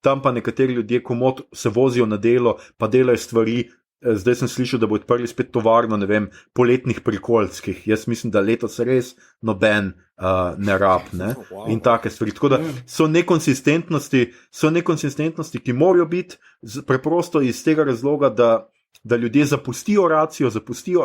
Speaker 1: tam pa nekateri ljudje komot se vozijo na delo, pa delajo stvari. Zdaj sem slišal, da bo odprli spet tovarno, ne vem, poletnih prikolickih. Jaz mislim, da letos res noben ne rab, ne? In take stvari. Tako da so nekonsistentnosti, ki morajo biti preprosto iz tega razloga, da ljudje zapustijo racijo, zapustijo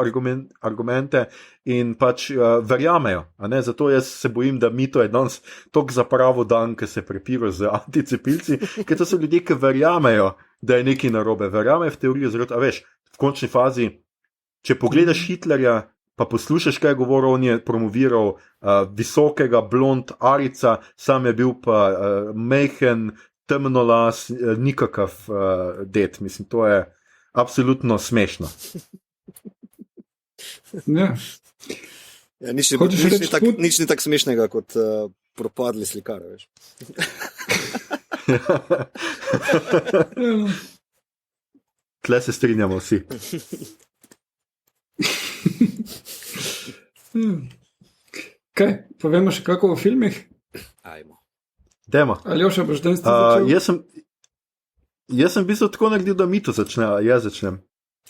Speaker 1: argumente in pač verjamejo. Zato jaz se bojim, da mito je danes toliko zapravo dan, ki se prepiro z anticepilci, ker to so ljudje, ki verjamejo, da je nekaj narobe. Verjamejo v teorijo zaradi, a veš, v končni fazi, če pogledaš Hitlerja, pa poslušaš, kaj je govoril, on je promoviral visokega blond arica, sam je bil pa mehen, temnolas, nikakav ded. Mislim, to je absolutno smešno.
Speaker 2: Ja.
Speaker 3: Ja, nič ni tako smešnega kot propadli slikar, veš.
Speaker 1: Tle se strinjamo vsi.
Speaker 2: Kaj, povemo še kako o filmih?
Speaker 3: Ajmo.
Speaker 1: Demo.
Speaker 2: Aljoša, boš danes začel?
Speaker 1: Jaz sem v bistvu tako naredil, da Mito začne, a jaz začnem.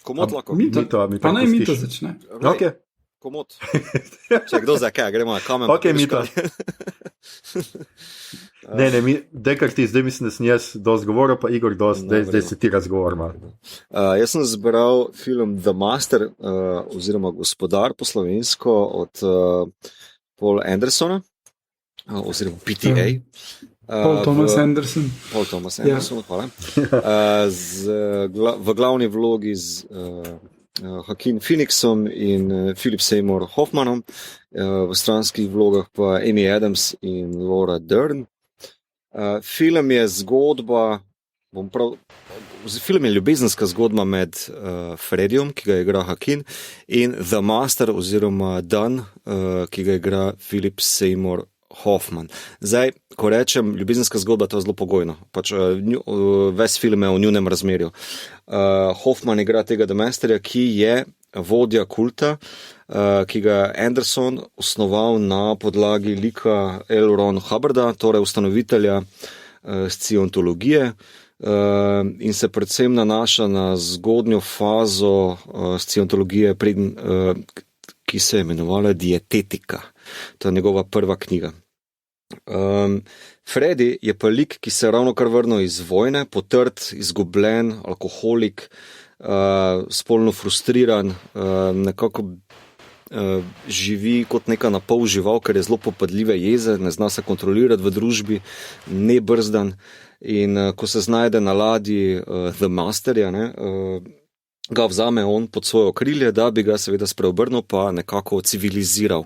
Speaker 3: Komot lahko.
Speaker 2: Mito, pa naj Mito začne.
Speaker 1: Okay.
Speaker 3: Komot. Če kdo za kaj, gremo na kamen.
Speaker 1: Ok, Mito. Ne, kar ti zdaj mislim, da sem jaz dosti govoril, pa Igor dosti, zdaj se ti razgovor malo.
Speaker 3: Jaz sem zbral film The Master, oziroma Gospodar po slovensko od Paula Andersona, oziroma PTA.
Speaker 2: Paul Thomas Anderson.
Speaker 3: Paul Thomas Anderson, hvala. V glavni vlogi z Joaquin Phoenixom in Philip Seymour Hoffmanom, v stranskih vlogah pa Amy Adams in Laura Dern. Film je zgodba, film je ljubezenska zgodba med Freddyjem, ki ga igra Joaquin, in The Master oziroma Dan, ki ga igra Philip Seymour Hoffman. Zdaj, ko rečem ljubezenska zgodba, to je zelo pogojno. Pač ves film je o njunem razmerju. Hoffman igra tega The Masterja, ki je vodja kulta, ki ga je Anderson osnoval na podlagi lika L. Ron Hubbarda, torej ustanovitelja scientologije, in se predvsem nanaša na zgodnjo fazo scientologije, ki se je imenovala Dietetika. To je njegova prva knjiga. Freddy je pa lik, ki se je ravno kar vrnil iz vojne, potrt, izgubljen, alkoholik, spolno frustriran, nekako živi kot neka napol žival, ker je zelo popadljive jeze, ne zna se kontrolirati v družbi, nebrzdan, in ko se znajde na ladji The Masterja, ga vzame on pod svoje okrilje, da bi ga seveda spreobrnil pa nekako civiliziral.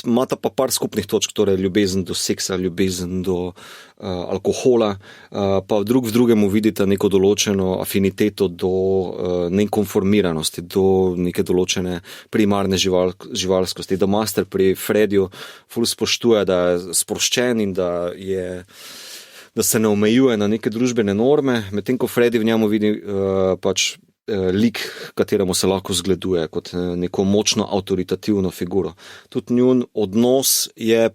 Speaker 3: Imata pa par skupnih točk, torej ljubezen do seksa, ljubezen do alkohola, pa drug v drugemu vidite neko določeno afiniteto do nekonformiranosti, do neke določene primarne živalskosti. The Master pri Freddyju ful spoštuje, da je sproščen in da se ne omejuje na neke družbene norme, medtem ko Freddy v njemu vidi pač lik, kateremu se lahko zgleduje kot neko močno avtoritativno figuro. Tudi njun odnos je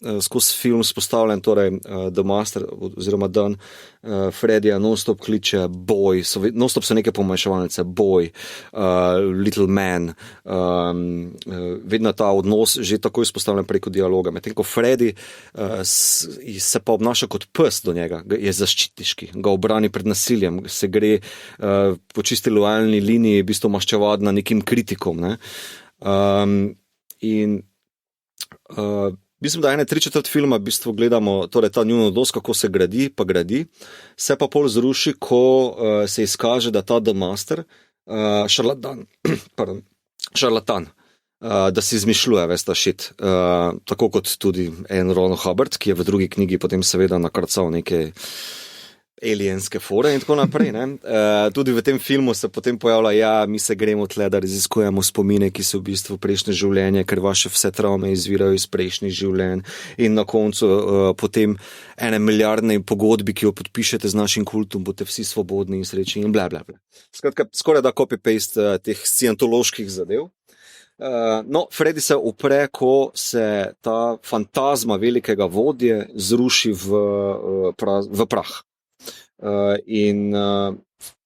Speaker 3: skozi film spostavljen, torej The Master oziroma Dan Freddyja non-stop kliče boy, non-stop so neke pomanjševalnice, boy, little man, vedno ta odnos že tako izpostavljen preko dialoga. Medtem ko Freddy se pa obnaša kot pes do njega, je zaščitniški, ga obrani pred nasiljem, se gre po čisti lojalni liniji v bistvu maščevati na nekim kritikom. Mislim, da 1/3 filma v bistvu gledamo, torej ta njun odnos, kako se gradi, se pa pol zruši, ko se izkaže, da ta The Master, šarlatan, da si izmišljuje ves ta shit, tako kot tudi N. Ron Hubbard, ki je v drugi knjigi potem seveda nakrcal neke alienske fore in tako naprej. Tudi v tem filmu se potem pojavlja, mi se gremo tle, da raziskujemo spomine, ki so v bistvu prejšnje življenje, ker vaše vse travme izvirajo iz prejšnjih življenj in na koncu potem ene milijardne pogodbi, ki jo podpišete z našim kultom, boste vsi svobodni in srečni in bla bla bla. Skratka, skoraj da copy-paste teh scientoloških zadev. No, Freddy se upre, ko se ta fantazma velikega vodje zruši v prah. In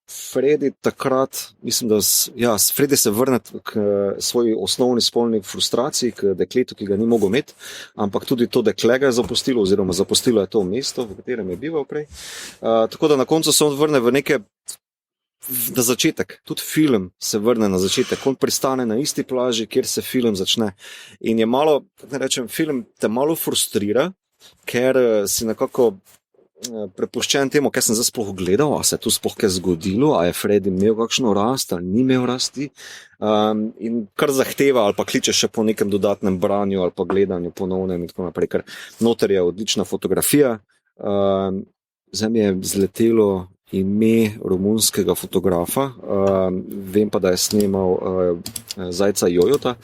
Speaker 3: Freddy takrat, mislim, da Freddy se vrne k svoji osnovni spolni frustraciji, k dekletu, ki ga ni mogel imeti, ampak tudi to dekle ga je zapustilo, oziroma zapustilo je to mesto, v katerem je bival prej. Tako da na koncu se on vrne na začetek, tudi film se vrne na začetek, on pristane na isti plaži, kjer se film začne. In je malo, film te malo frustrira, ker si nekako prepuščen temu, kaj sem zdaj sploh gledal, a se je tu sploh kaj zgodilo, a je Freddy imel kakšno rast, ali ni imel rasti, in kar zahteva ali pa kliče še po nekem dodatnem branju ali pa gledanju ponovnem in tako naprej, ker noter je odlična fotografija. Zdaj mi je zletelo ime romunskega fotografa, vem pa, da je snemal Zajca Jojota,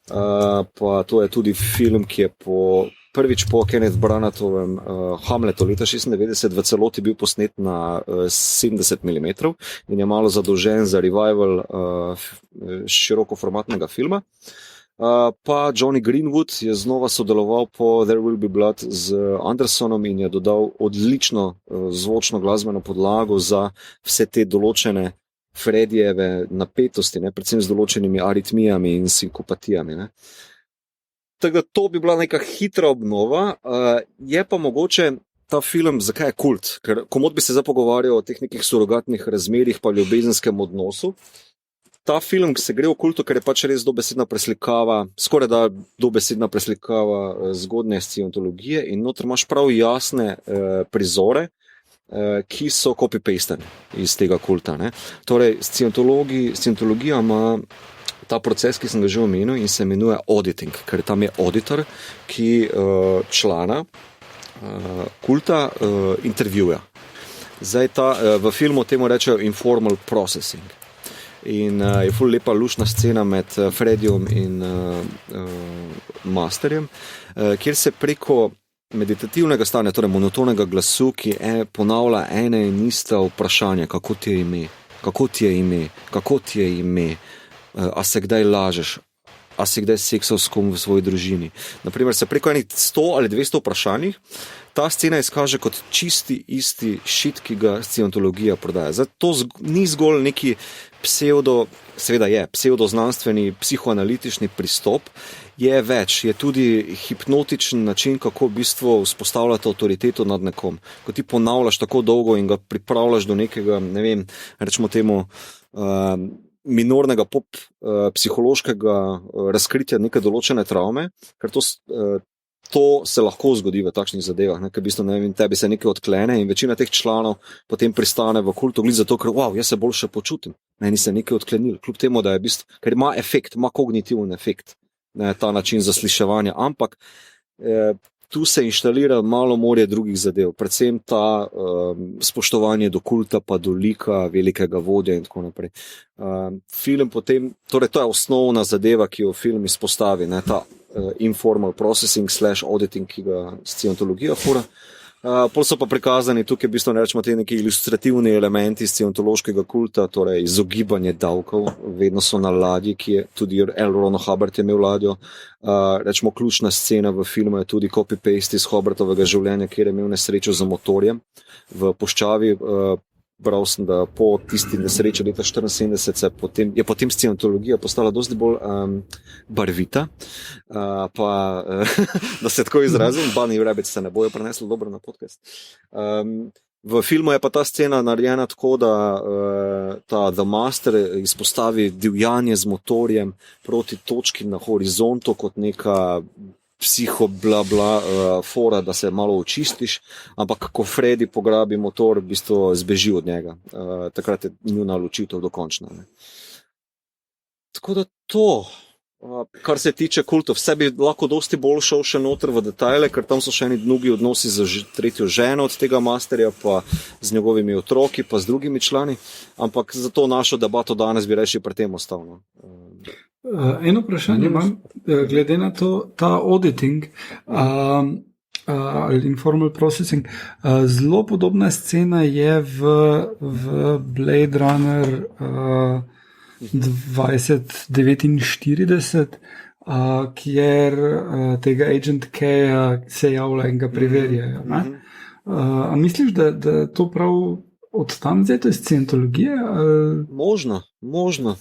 Speaker 3: pa to je tudi film, ki je prvič po Kenneth Branatovem Hamletu leta 1996 v celoti bil posnet na 70 mm in je malo zadolžen za revival širokoformatnega filma. Pa Johnny Greenwood je znova sodeloval po There Will Be Blood z Andersonom in je dodal odlično zvočno glasbeno podlago za vse te določene Freddyjeve napetosti, predvsem z določenimi aritmijami in sinkopatijami. Tako da to bi bila neka hitra obnova, je pa mogoče ta film, zakaj je kult? Ker komod bi se zdaj pogovarjal o teh nekih surogatnih razmerjih pa ljubezenskem odnosu. Ta film se gre v kultu, ker je pač res dobesedna preslikava, skoraj da dobesedna preslikava zgodne scientologije in noter imaš prav jasne prizore, ki so copy-pasteni iz tega kulta. Torej, scientologija ima ta proces, ki sem ga že omenil in se imenuje auditing, ker tam je auditor, ki člana kulta intervjuja. Zdaj v filmu temu rečejo informal processing. In je ful lepa lušna scena med Freddyjem in Masterjem, kjer se preko meditativnega stanja, torej monotonega glasu, ki ponavlja ene in ista vprašanja, kako ti je ime, kako ti je ime, kako ti je ime, a se kdaj lažeš, a si kdaj seksal s kom v svoji družini. Naprimer, se preko enih 100 ali 200 vprašanjih ta scena izkaže kot čisti isti šit, ki ga scientologija prodaja. Zdaj, to ni zgolj neki pseudoznanstveni, psihoanalitični pristop, je več, je tudi hipnotičen način, kako v bistvu vzpostavljati avtoriteto nad nekom. Ko ti ponavljaš tako dolgo in ga pripravljaš do nekega, ne vem, rečemo temu, minornega psihološkega razkritja neke določene travme, ker to se lahko zgodi v takšnih zadevah, ker v bistvu, ne vem, tebi se nekaj odklene in večina teh članov potem pristane v kultu, glede zato, ker jaz se boljše počutim, meni se nekaj odklenil, kljub temu, da je v bistvu, ker ima efekt, ima kognitiven efekt, ne, ta način zasliševanja, ampak tu se inštalira malo morje drugih zadev, predvsem ta spoštovanje do kulta, pa do lika velikega vodja in tako naprej. Film potem, torej to je osnovna zadeva, ki jo film izpostavi, ne, ta informal processing / auditing, ki ga scientologija fura. Pol so pa prikazani tukaj v bistvu rečemo te neki ilustrativni elementi scientološkega kulta, torej izogibanje davkov, vedno so na ladji, ki je tudi L. Ron Hubbard je imel ladjo. Rečemo ključna scena v filmu je tudi copy-paste iz Hubbardovega življenja, kjer je imel nesrečo z motorjem v puščavi. Bral sem, da po tisti nesreči leta 1974 je potem scientologija postala dosti bolj barvita, da se tako izrazim, Bunny Rabbit se ne bojo prenesli dobro na podcast. V filmu je pa ta scena narejena tako, da ta The Master izpostavi divjanje z motorjem proti točki na horizontu kot neka psiho bla bla fora, da se malo očistiš, ampak ko Freddy pograbi motor, v bistvu zbeži od njega. Takrat je njuna ločitev dokončna. Ne. Tako da to, kar se tiče kultov, vse bi lahko dosti bolj šel še noter v detajle, ker tam so še eni drugi odnosi z tretjo ženo od tega masterja, pa z njegovimi otroki, pa z drugimi člani, ampak za to našo debato danes bi reči pri tem ostavno.
Speaker 2: Eno vprašanje imam, glede na to, ta auditing ali informal processing, zelo podobna scena je v Blade Runner 2049, kjer tega Agent K-ja se javlja in ga preverjajo. A misliš, da to prav od tam zdaj, to je scientologija? Možno.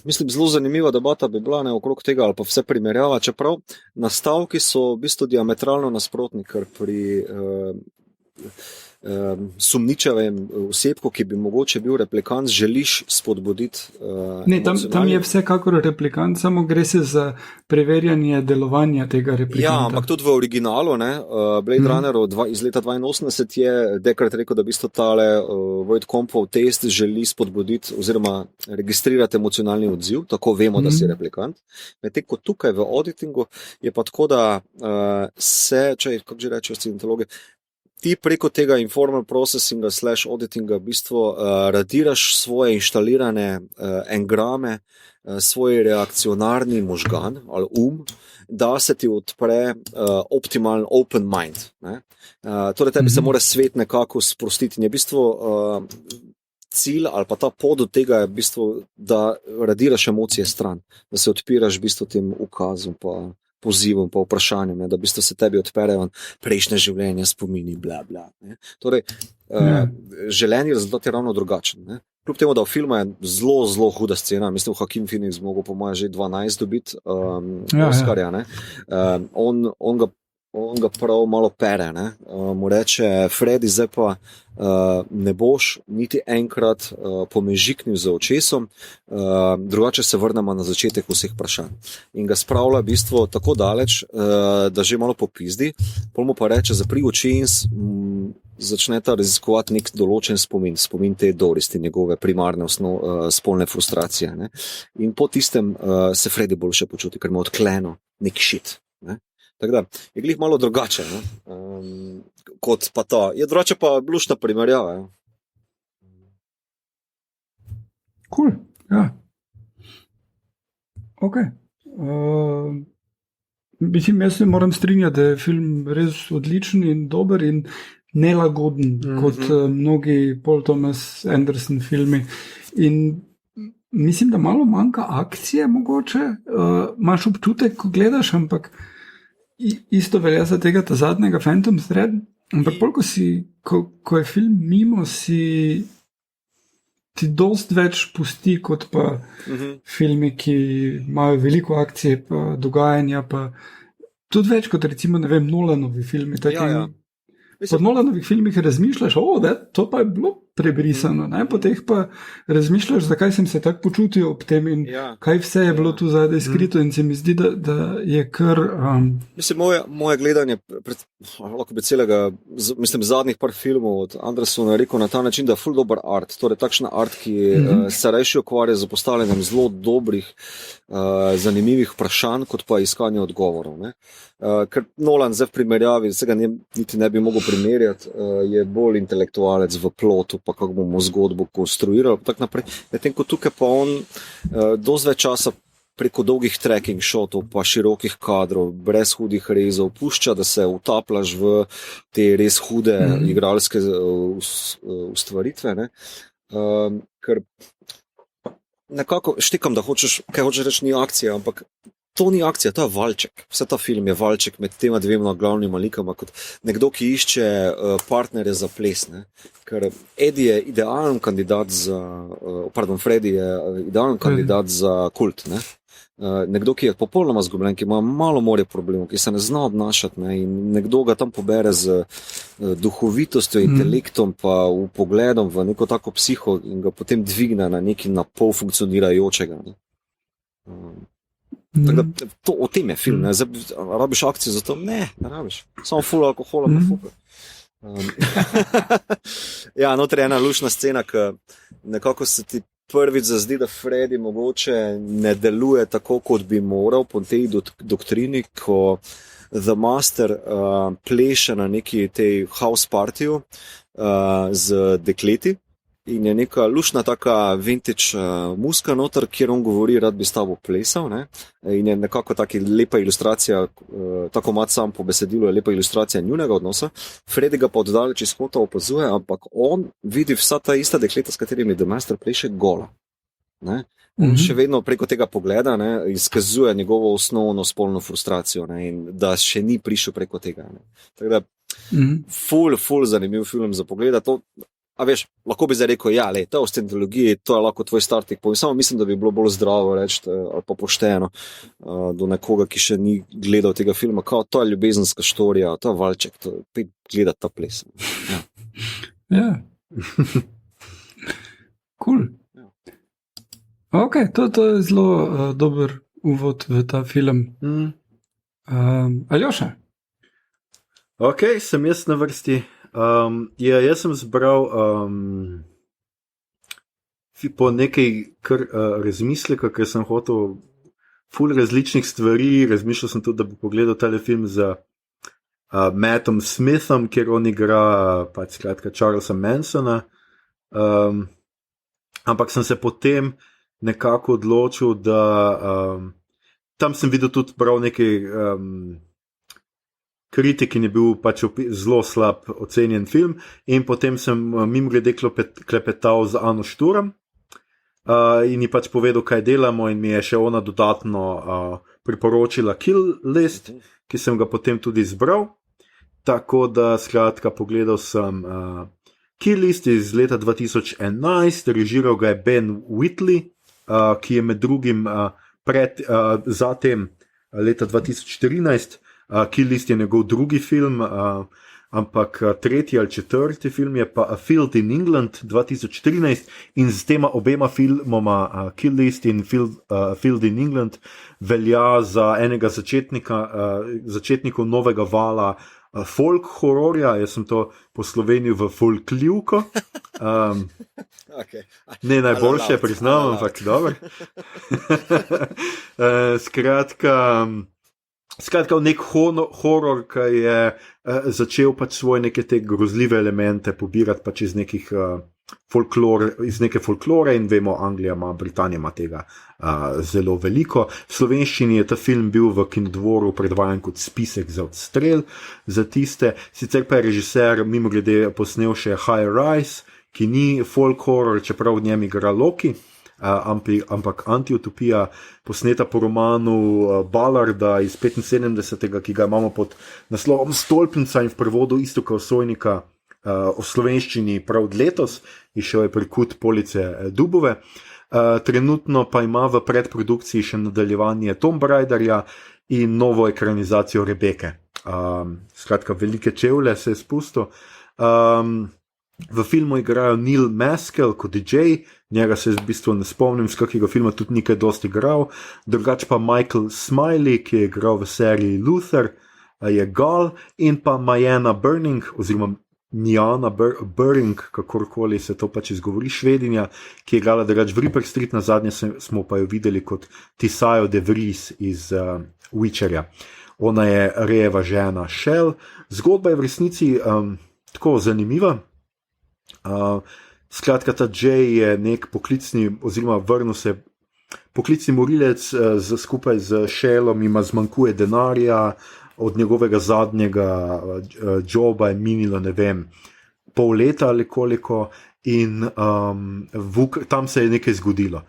Speaker 2: Mislim, zelo zanimiva debata bi bila okrog tega, ali pa vse primerjava, čeprav nastavki so v bistvu diametralno nasprotni, ker pri sumničavem osebku, ki bi mogoče bil replikant, želiš spodbuditi. Ne, tam je vsekakor replikant, samo gre se za preverjanje delovanja tega replikanta.
Speaker 3: Ja, ampak tudi v originalu, Blade Runner iz leta 82 je Deckard rekel, da v bistvu tale Void Kompov test želi spodbuditi oziroma registrirati emocionalni odziv, tako vemo, da si replikant. Medtem ko tukaj v auditingu je pa tako, da kako že rečejo scientologi, ti preko tega informal processinga / auditinga v bistvu radiraš svoje inštalirane engrame, svoj reakcionarni možgan ali da se ti odpre optimalen open mind. Ne? Torej tebi se mora svet nekako sprostiti in je v bistvu cilj ali pa ta pot do tega je v bistvu, da radiraš emocije stran, da se odpiraš v bistvu tem ukazom pa pozivom, pa vprašanjem, da v bistvu se tebi odperejo prejšnje življenje, spomini, bla, bla. Ne. Torej, želeni rezultat je ravno drugačen. Ne. Kljub temu, da v filmu je zelo, zelo huda scena, mislim, Joaquin Phoenix mogel po moje že 12 dobiti Oscarja. On ga prav malo pere, ne. Mu reče, Freddy, zdaj pa ne boš niti enkrat pomežiknil za očesom, drugače se vrnemo na začetek vseh vprašanj. In ga spravlja v bistvu tako daleč, da že malo popizdi, pol mu pa reče, zapri oči in začneta raziskovati nek določen spomin te Doristi, njegove primarne spolne frustracije. Ne? In po tistem se Freddy boljše počuti, ker ima odkleno nek shit. Ne? Tako da je glih malo drugače, kot pa ta. Je drugače pa blušna primerjava.
Speaker 2: Cool, ja. Ok. Mislim, jaz se moram strinjati, da je film res odličen in dober in nelagoden, kot mnogi Paul Thomas Anderson filmi. In mislim, da malo manjka akcije, mogoče. Imaš občutek, ko gledaš, ampak isto velja za tega zadnjega Phantom Thread. Ampak ko je film mimo, ti dost več pusti, kot pa filmi, ki imajo veliko akcije, pa dogajanja, pa tudi več kot recimo, ne vem, Nolanovi filmi. Po Nolanovih filmih razmišljaš, to pa je bilo prebrisano, po teh pa razmišljaš, zakaj sem se tako počutil ob tem in kaj vse je bilo tu zadaj skrito in se mi zdi, da je kar...
Speaker 3: Mislim, moje gledanje lahko bi celega, mislim, zadnjih par filmov od Andersona rekel na ta način, da je ful dober art, torej takšna art, ki se rajši ukvarja z postavljanjem zelo dobrih, zanimivih vprašanj, kot pa iskanje odgovorov. Ker Nolan zdaj v primerjavi, vsega niti ne bi mogel primerjati, je bolj intelektualec v plotu, pa kako bomo zgodbo konstruirali, pa tak naprej. Medtem ko tukaj pa on dosti več časa preko dolgih tracking shotov, pa širokih kadrov, brez hudih rezov, pušča, da se utaplaš v te res hude igralske ustvaritve. Ker nekako štekam, da hočeš reči, ni akcija, ampak to ni akcija, to je valček. Vse ta film je valček med tema dvema glavnima likama, kot nekdo, ki išče partnerje za ples. Ker Eddie je idealen kandidat Freddy je idealen kandidat za kult. Nekdo, ki je popolnoma zgubljen, ki ima malo morje problemov, ki se ne zna obnašati, in nekdo ga tam pobere z duhovitostjo, intelektom, pa v pogledom v neko tako psiho in ga potem dvigne na neki na pol funkcionirajočega. Tako da, o tem je film. Rabiš akcijo za to? Ne rabiš. Samo full alkohola pa fuka. Ja, noter je ena lušna scena, ki nekako se ti prvič zazdi, da Freddy mogoče ne deluje tako, kot bi moral po tej doktrini, ko The Master pleše na neki tej house partiju z dekleti. In je neka lušna taka vintage muska noter, kjer on govori, rad bi s tabo plesal. In je nekako taka lepa ilustracija, tako mat sam po besedilu je lepa ilustracija njunega odnosa. Freddy ga pa oddaleč iz kota opazuje, ampak on vidi vsa ta ista dekleta, s katerimi The Master pleše, gola. On še vedno preko tega pogleda izkazuje njegovo osnovno spolno frustracijo in da še ni prišel preko tega. Tako da, ful zanimiv film za pogledati. A veš, lahko bi zdaj rekel, to je v Scientologiji, to je lahko tvoj starting point. Samo mislim, da bi bilo bolj zdravo reči ali pa pošteno do nekoga, ki še ni gledal tega filma. To je ljubezenska štorija, to je valček, pet gledati ta ples.
Speaker 2: Ja. Cool. Ok, to je zelo dober uvod v ta film. Aljoša?
Speaker 1: Ok, sem jaz na vrsti. Jaz sem zbral po nekaj razmisleka, ker sem hotel ful različnih stvari, razmišljal sem tudi, da bi pogledal tale film z Mattom Smithom, kjer on igra skratka Charlesa Mansona, ampak sem se potem nekako odločil, da tam sem videl tudi prav nekaj kritik in je bil zelo slab ocenjen film in potem sem mimogrede klepetal z Ano Šturom in ji povedal, kaj delamo in mi je še ona dodatno priporočila Kill List, ki sem ga potem tudi izbral. Tako da skratka pogledal sem Kill List iz leta 2011, režiral ga je Ben Wheatley, ki je med drugim zatem leta 2014 Kill List je njegov drugi film, ampak tretji ali četrti film je pa A Field in England 2013 in z tema obema filmoma Kill List in Field in England velja za enega začetnikov novega vala folk hororja. Jaz sem to poslovenil v folkljivko. Ne najboljše, priznam, ampak dobro. Skratka, nek horor, ki je začel svoje neke te grozljive elemente pobirati iz nekih iz neke folklore in vemo, Anglija ima, Britanija ima tega zelo veliko. V slovenščini je ta film bil v Kinodvoru predvajan kot spisek za odstrel za tiste, sicer pa je režiser mimogrede posnel še High Rise, ki ni folk horror, čeprav v njem igra Loki. ampak Antiutopija, posneta po romanu Ballarda iz 75. ki ga imamo pod naslovom Stolpnica in v prevodu Iztoka Osojnika o slovenščini prav letos, išel je pri Kut Police Dubove. Trenutno pa ima v predprodukciji še nadaljevanje Tomb Raiderja in novo ekranizacijo Rebeke. Skratka, velike čevlje se je spustil. V filmu igrajo Neil Maskell kot DJ, njega se v bistvu ne spomnim, z kakega filma tudi nikaj dosti igral. Drugače pa Michael Smiley, ki je igral v seriji Luther, je Gal, in pa Majana Burning, oziroma Njana Burning, kakorkoli se to pač izgovori, Švedinja, ki je igrala drugače v Reaper Street, nazadnje smo pa jo videli kot Tisajo de Vries iz Witcherja. Ona je Rejeva žena Shell. Zgodba je v resnici tako zanimiva. Skratka, ta Jay je nek poklicni, oziroma vrnil se poklicni morilec, skupaj z Shellom ima zmanjkuje denarja, od njegovega zadnjega joba je minilo, ne vem, pol leta ali koliko, in tam se je nekaj zgodilo.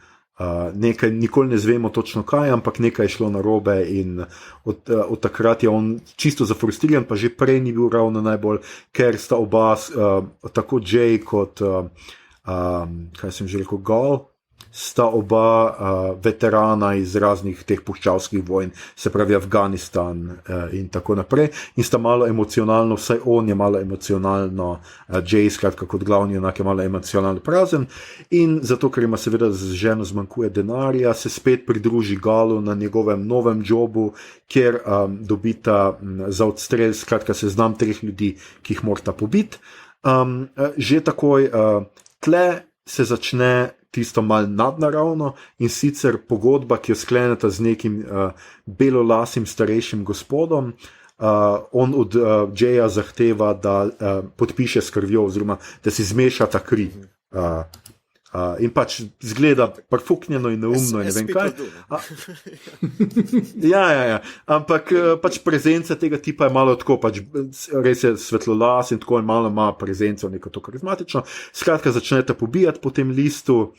Speaker 1: Nekaj, nikoli ne zvemo točno kaj, ampak nekaj je šlo narobe in od takrat je on čisto zafrustriran, pa že prej ni bil ravno najbolj, ker sta oba, tako Jay kot, kaj sem že rekel, Gal, sta oba veterana iz raznih teh puščavskih vojn, se pravi Afganistan in tako naprej, in sta malo emocionalno, vsaj on je malo emocionalno, Jay, skratka kot glavni junak je malo emocionalno prazen, in zato, ker ima seveda z ženo zmanjkuje denarja, se spet pridruži Galu na njegovem novem jobu, kjer dobita za odstrel, skratka seznam 3 ljudi, ki jih morata pobiti. Že takoj tle se začne tisto malo nadnaravno, in sicer pogodba, ki jo skleneta z nekim belolasim starejšim gospodom. On od Jaya zahteva, da podpiše s krvjo, oziroma da si zmeša ta kri. In pač zgleda perfuknjeno in neumno in ne vem kaj. Ja. Ampak pač prezenca tega tipa je malo tako, pač res je svetlolas in tako in malo ima prezenco neko to karizmatično. Skratka, začnete pobijati po tem listu,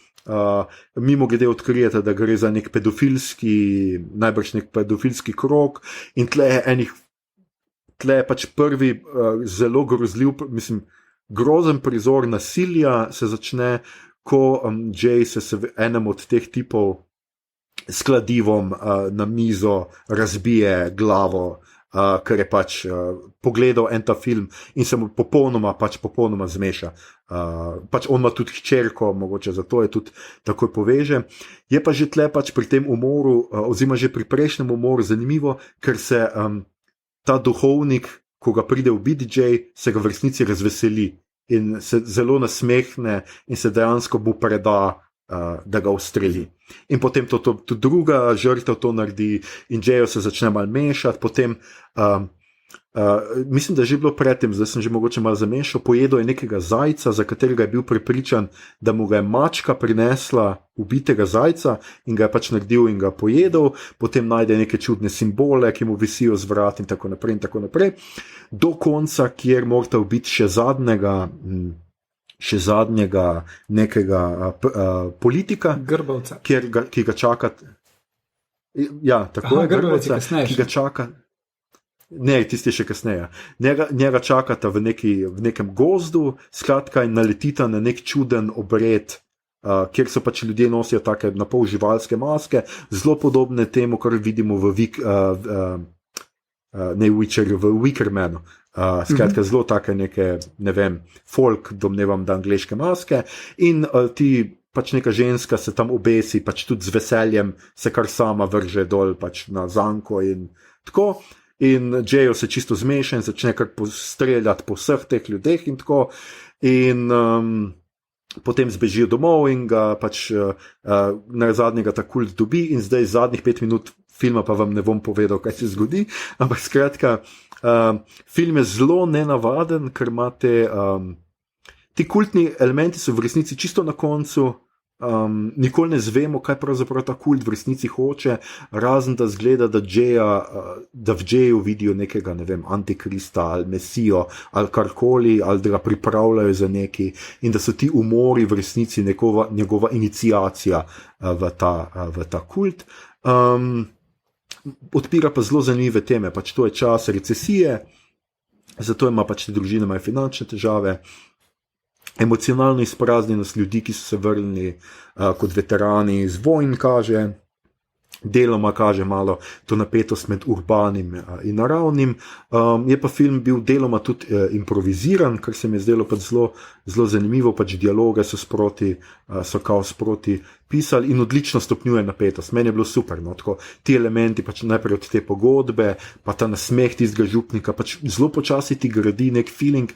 Speaker 1: mimo glede odkrijete, da gre za nek najbrž nek pedofilski krog, in tle je pač prvi zelo grozljiv, grozen prizor nasilja se začne, ko Jay se enem od teh tipov s kladivom na mizo razbije glavo, ker je pač pogledal en ta film in se mu popolnoma zmeša. Pač on ima tudi hčerko, mogoče zato je tudi takoj poveže. Je pa že tle pač pri tem umoru, oziroma že pri prejšnjem umoru zanimivo, ker se ta duhovnik, ko ga pride v BDJ, se ga v resnici razveseli in se zelo nasmehne in se dejansko mu preda, da ga ustreli. In potem tudi druga žrtev to naredi in Jayo se začne malo mešati, potem mislim, da je že bilo predtem, zdaj sem že mogoče malo zamešal, pojedel je nekega zajca, za katerega je bil prepričan, da mu ga je mačka prinesla ubitega zajca in ga je pač naredil in ga pojedel, potem najde neke čudne simbole, ki mu visijo z vrat in tako naprej, do konca, kjer morate ubiti še zadnjega nekega politika,
Speaker 2: Grbavca,
Speaker 1: ki ga čaka. Ja, tako je, Grbavca, ki ga čaka. Ne, tisti še kasneje. Njega čakata v nekem gozdu, skratka, in naletita na nek čuden obred, kjer so pač ljudje nosijo take napol živalske maske, zelo podobne temu, kar vidimo v Witcherju, v Wickermanu. Skratka, zelo take neke, ne vem, folk, domnevam, da angleške maske, in ti pač neka ženska se tam obesi, pač tudi z veseljem se kar sama vrže dol pač na zanko in tako. In Jayo se čisto zmeša in začne kar streljati po vseh teh ljudeh in tako. In potem zbežijo domov in ga pač nazadnjega ta kult dobi, in zdaj zadnjih 5 minut filma pa vam ne bom povedal, kaj se zgodi, ampak skratka, film je zelo nenavaden, ker imate ti kultni elementi so v resnici čisto na koncu, nikoli ne zvemo, kaj pravzaprav ta kult v resnici hoče, razen da zgleda, da v Džeju vidijo nekega, ne vem, antikrista ali mesijo ali karkoli, ali da ga pripravljajo za neki in da so ti umori v resnici njegova iniciacija v ta kult. Odpira pa zelo zanimive teme, pač to je čas recesije, zato ima pač te družine imajo finančne težave, emocionalno izpraznjenost ljudi, ki so se vrnili kot veterani iz vojn, kaže, deloma kaže malo to napetost med urbanim in naravnim. Je pa film bil deloma tudi improviziran, kar se mi je zdelo pač zelo zanimivo, pač dialoge so sproti pisali in odlično stopnjuje napetost. Meni je bilo super, no, tako ti elementi, pač najprej od te pogodbe, pa ta nasmeh tistega župnika, pač zelo počasi ti gradi nek feeling,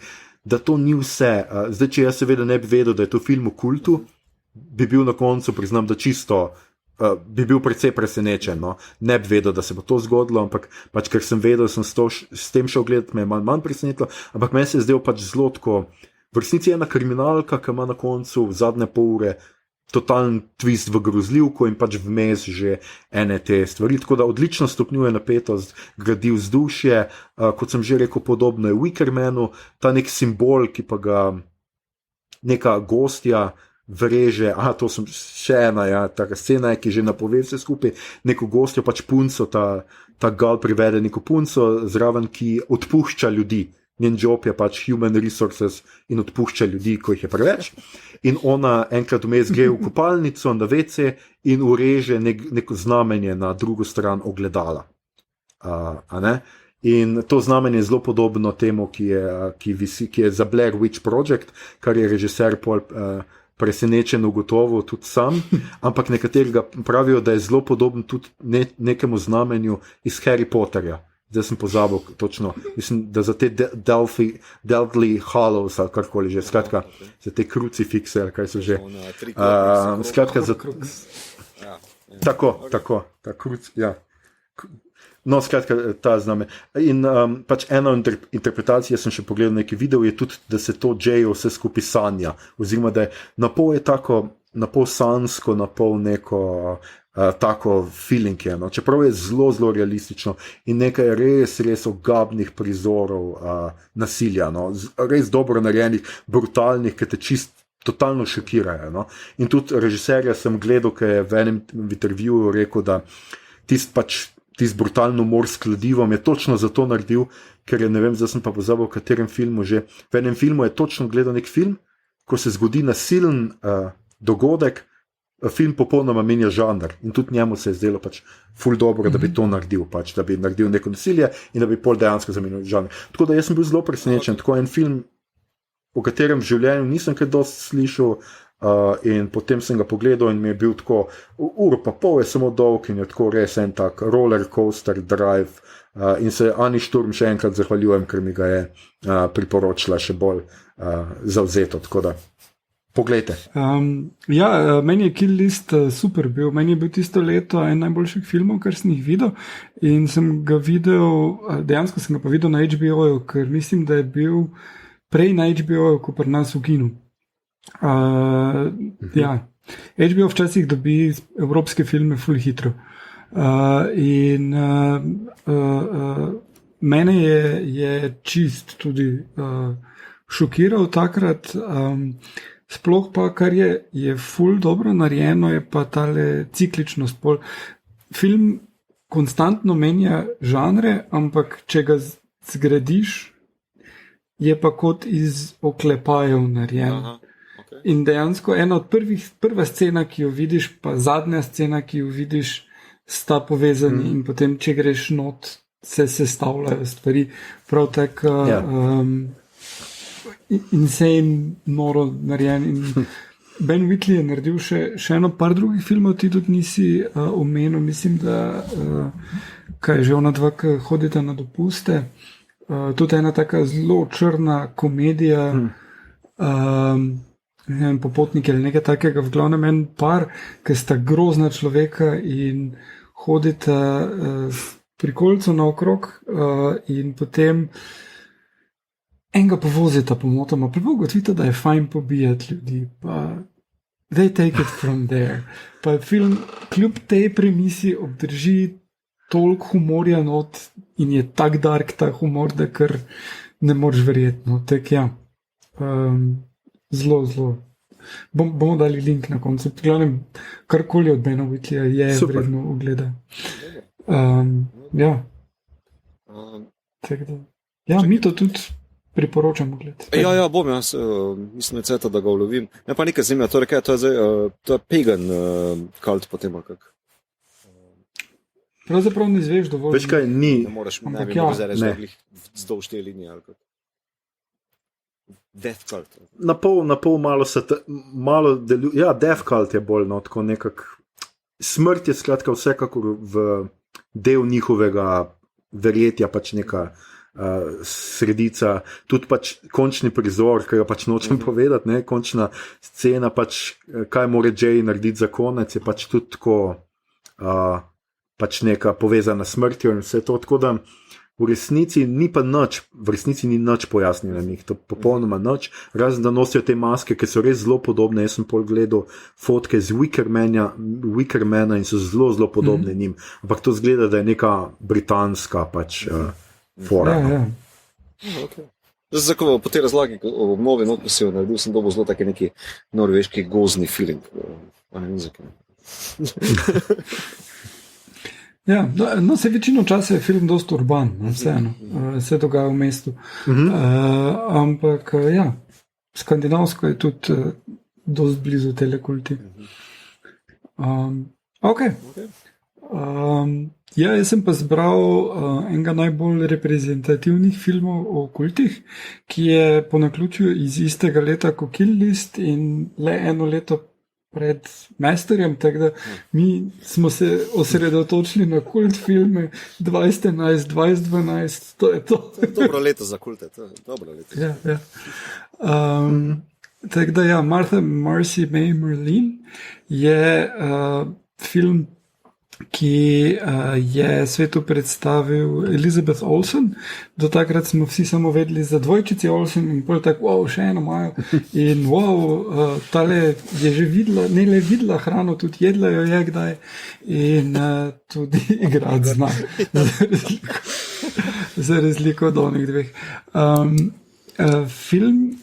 Speaker 1: da to ni vse. Zdaj, če jaz seveda ne bi vedel, da je to film o kultu, bi bil na koncu, priznam, da čisto bi bil precej presenečen, no. Ne bi vedel, da se bo to zgodilo, ampak pač, ker sem vedel, sem s tem šel gledati, me je manj presenetilo, ampak meni se je zdel pač zelo tako, v resnici ena kriminalka, ki ima na koncu v zadnje pol ure totalen twist v grozljivko in pač vmes že ene te stvari, tako da odlično stopnjuje napetost, gradi vzdušje, kot sem že rekel, podobno je Wickermanu, ta nek simbol, ki pa ga neka gostja vreže, to sem še ena, taka scena je, ki že napove vse skupaj, neko gostjo, pač punco, ta gal privede neko punco zraven, ki odpušča ljudi. Njen job je pač human resources in odpušča ljudi, ko jih je preveč. In ona enkrat vmes gre v kopalnico na WC in ureže neko znamenje na drugo stran ogledala. A ne? In to znamenje je zelo podobno temu, ki je za Blair Witch Project, kar je režiser Paul presenečen ugotovil tudi sam, ampak nekaterega pravijo, da je zelo podoben tudi nekemu znamenju iz Harry Potterja. Zdaj sem pozabil točno, mislim, da za te Deathly Hallows ali karkoli že, skratka, za te krucifikse ali kaj so že. Skratka, za tako, ta kruc, ja. No, skratka, ta zname. In pač eno interpretacijo sem še pogledal nekaj video, je tudi, da se to Džeju vse skupaj sanja, oziroma da je napol je tako, napol sansko, napol neko tako feeling je, no. Čeprav je zelo, zelo realistično in nekaj res ogabnih prizorov nasilja, no. Res dobro narejenih, brutalnih, ki te totalno šokirajo, no. In tudi režiserja sem gledal, ki je v enem intervjuju rekel, da tisti brutalno umor s kladivom je točno zato naredil, ker je, ne vem, zdaj sem pa pozabil, v katerem filmu že, v enem filmu je točno gledal nek film, ko se zgodi nasilen dogodek, film popolnoma menja žanr in tudi njemu se je zdelo pač ful dobro, da bi to naredil, pač, da bi naredil neko nasilje in da bi pol dejansko zamenil žanr. Tako da jaz sem bil zelo presenečen, tako en film, o katerem v življenju nisem kaj dosti slišal, in potem sem ga pogledal in mi je bil tako, uro pa pol je samo dolg in je tako res en tak roller coaster drive, in se Ani Šturm še enkrat zahvaljujem, ker mi ga je priporočila še bolj zavzeto, tako da poglejte.
Speaker 2: Meni je Kill List super bil, meni je bil tisto leto en najboljših filmov, kar sem jih videl in sem ga videl, dejansko sem ga pa videl na HBO-ju, ker mislim, da je bil prej na HBO-ju, ko pri nas v kinu. HBO včasih dobi evropske filme ful hitro in mene je čist tudi šokiral takrat, sploh pa kar je ful dobro narejeno, je pa tale cikličnost. Film konstantno menja žanre, ampak če ga zgradiš, je pa kot iz oklepajev narejen. In dejansko prva scena, ki jo vidiš, pa zadnja scena, ki jo vidiš, sta povezani in potem, če greš not, se sestavljajo stvari. Prav tako insane, noro narejen. In Ben Wheatley je naredil še eno par drugih filmov, ti tudi nisi omenil, mislim, da kaj je že ona dva, ki hodita na dopuste. Tudi ena taka zelo črna komedija, Popotniki ali nekaj takega, v glavnem en par, ki sta grozna človeka in hodita pri kolcu naokrog in potem enega povozita pomotoma, pa ugotovita, da je fajn pobijati ljudi, pa they take it from there. Pa film kljub tej premisi obdrži toliko humorja not in je tak dark ta humor, da kar ne moreš verjeti. No. Tak, ja. Zelo. Bomo dali link na koncu. Glavnem, karkoli od Bena Whitleya je super. Vredno ogleda. Ja. Ja, mi to tudi priporočamo gledati.
Speaker 3: Ja, bom jaz, mislim, da ga ulovim. Me pa nekaj zanima, to je pagan kult potem, ali kak?
Speaker 2: Pravzaprav ne izveš dovolj.
Speaker 1: Veš kaj, ni.
Speaker 3: Ne moreš reči, vzdolž te linije, ali kak? Death cult.
Speaker 1: Na pol malo deluje. Ja, death cult je bolj, no, tako nekak. Smrt je skratka vsekakor v del njihovega verjetja, pač neka sredica, tudi pač končni prizor, ki ga pač nočem povedati, ne, končna scena, pač kaj more Jay narediti za konec, je pač tudi tako pač neka povezana s smrtjo in vse to, tako da v resnici ni nič pojasnjeno na njih, to popolnoma nič, razen da nosijo te maske, ki so res zelo podobne. Jaz sem pol gledal fotke z Wickermana in so zelo podobne njim, ampak to zgleda, da je neka britanska pač fora.
Speaker 2: Ja.
Speaker 3: Okay. Zdaj, po tej razlagi o obnovi notnosiju naredil sem dobil zelo taki neki norveški gozni feeling. Ne vem zakaj.
Speaker 2: Ja, no, se večino časa je film dosti urban, vseeno, se dogaja v mestu. Ampak, ja, skandinavsko je tudi dosti blizu telekulti. Okay. Ja, jaz sem pa zbral enega najbolj reprezentativnih filmov o kultih, ki je po naključju iz istega leta kot Kill List in le eno leto pred Masterjem, tako da mi smo se osredotočili na kult filme 2011, 2012, to je to.
Speaker 3: Dobro leto za kulte, to je dobro leto.
Speaker 2: Ja. Tako da ja, Marcy May Marlene je film, ki je svetu predstavil Elizabeth Olsen. Do takrat smo vsi samo vedeli za dvojčici Olsen in pol tako, wow, še eno imajo. In wow, tale je že videla, ne le videla hrano, tudi jedla jo je kdaj in tudi igrati zna. Za razliko od onih dveh. Film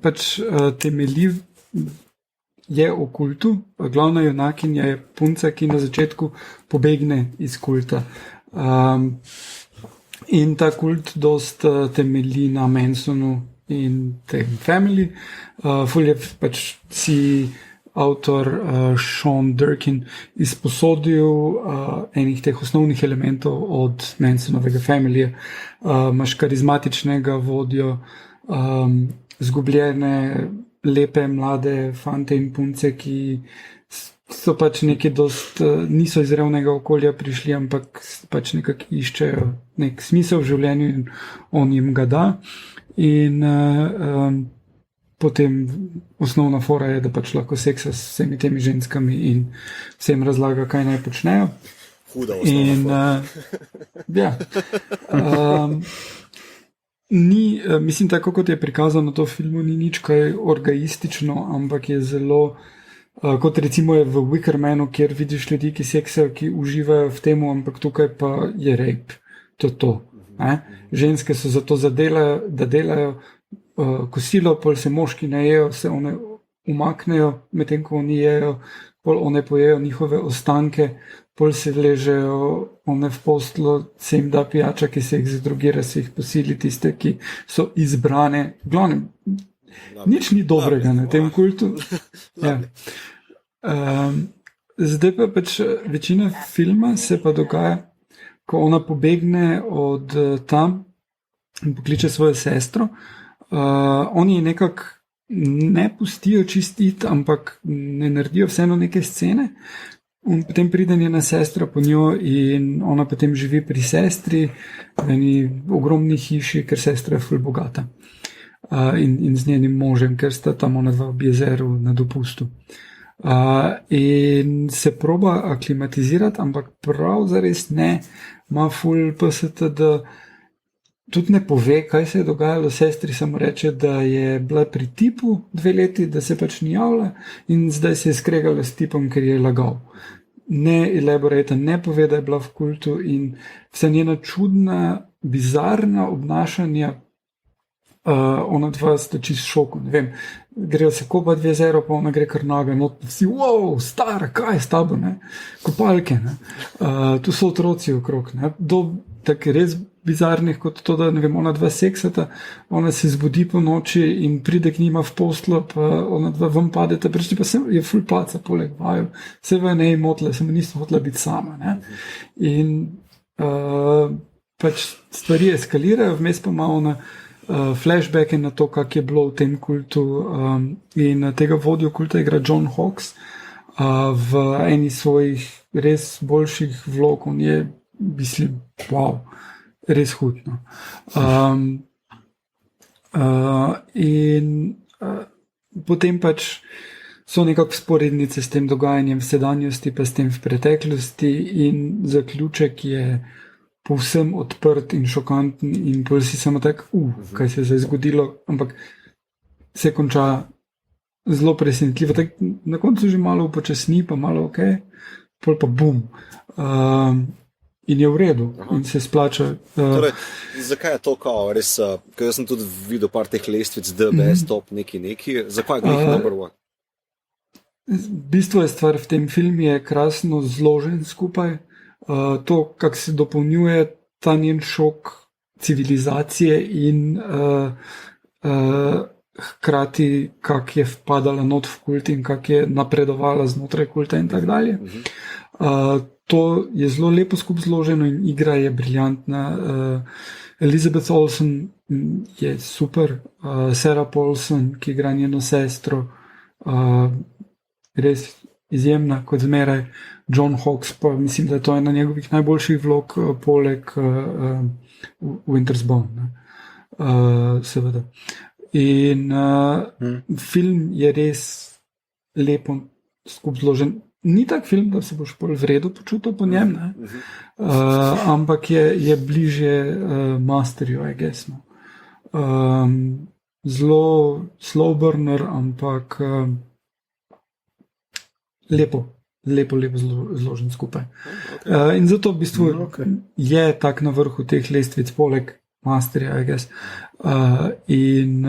Speaker 2: pač temelji je o kultu, glavna junakinja je punca, ki na začetku pobegne iz kulta. In ta kult dost temelji na Mansonu in tem family. Ful je pač si avtor Sean Durkin izposodil enih teh osnovnih elementov od Mansonovega familyja. Imaš karizmatičnega vodjo, zgubljene lepe mlade fante in punce, ki so pač neki niso iz revnega okolja prišli, ampak pač nekako iščejo nek smisel v življenju in on jim ga da. In potem osnovna fora je, da pač lahko seksa s vsemi temi ženskami in vsem razlaga, kaj naj počnejo.
Speaker 3: Huda osnovna fora.
Speaker 2: Ja. Mislim, tako kot je prikazano to v filmu, ni nič kaj orgaistično, ampak je zelo, kot recimo je v Wickermanu, kjer vidiš ljudi, ki seksajo, ki uživajo v temu, ampak tukaj pa je rape. To je to. Ženske so zato da delajo kosilo, pol se moški najejo, se one umaknejo, medtem ko oni jejo, pol one pojejo njihove ostanke, pol se ležejo one v postlo, se jim da pijača, ki se jih zadrugira, se jih posili tiste, ki so izbrane. Glavnem, nič ni dobrega na tem kultu. Ja. Zdaj pa pač večina filma se pa dogaja, ko ona pobegne od tam in pokliče svojo sestro. Oni nekako ne pustijo čistiti, ampak ne naredijo vseeno neke scene. In potem pride njena sestra po njo in ona potem živi pri sestri v eni ogromni hiši, ker sestra je ful bogata. In z njenim možem, ker sta tam ona dva ob jezeru na dopustu. In se proba aklimatizirati, ampak prav zares ne, ima ful PSTD, tudi ne pove, kaj se je dogajalo. Sestri samo reče, da je bila pri tipu 2 leti, da se pač ni javila in zdaj se je skregala s tipom, ker je lagal. Ne elaborata, ne pove, da je bila v kultu in vsa njena čudna, bizarna obnašanja, ona dva sta čist šoku, ne vem, grejo se kopati v jezero, pa ona gre kar noga, not vsi, wow, stara, kaj je s tabo, ne, kopalke, ne, tu so otroci okrog, ne, do tako res bizarnih, kot to, da ne vem, ona dva seksata, ona se zbudi po noči in pride k njima v poslo, pa ona dva vam padeta, prečni pa se je ful paca poleg vaju, se v nej motla, se mu nista hotela biti sama, ne, in pač stvari eskalirajo, vmes pa ima ona flashbacke na to, kak je bilo v tem kultu in tega vodjo kulta igra John Hawkes v eni svojih res boljših vlog, on je, mislim, wow, res hudno. In potem pač so nekako sporednice s tem dogajanjem v sedanjosti, pa s tem v preteklosti in zaključek je povsem odprt in šokanten in pol si samo tak, kaj se je zdaj zgodilo, ampak se konča zelo presenetljivo. Na koncu že malo upočasni, pa malo ok, pol pa bum. In je v redu. Aha. In se splača.
Speaker 3: Torej, zakaj je to kao? Res, ker jaz sem tudi videl par teh lestvic, DBS, top, neki. Zakaj je glih number one?
Speaker 2: V bistvu je stvar v tem filmu je krasno zložen skupaj. To, kako se dopolnjuje ta njen šok civilizacije in hkrati, kako je vpadala not v kult in kako je napredovala znotraj kulta in tako dalje. To je zelo lepo skupaj zloženo in igra je briljantna. Elizabeth Olsen je super, Sarah Paulson, ki igra njeno sestro, res izjemna, kot zmeraj. John Hawkes, pa mislim, da je to ena njegovih najboljših vlog, poleg Winter's Bone, seveda. In film je res lepo skupaj zložen. Ni tak film, da se boš bolj v redu počutil po njem, ne? Ampak je bliže masterju, I guess. No. Zelo slow burner, ampak lepo zložen skupaj. Okay. In zato v bistvu je tak na vrhu teh lestvic, poleg masterja, I guess. In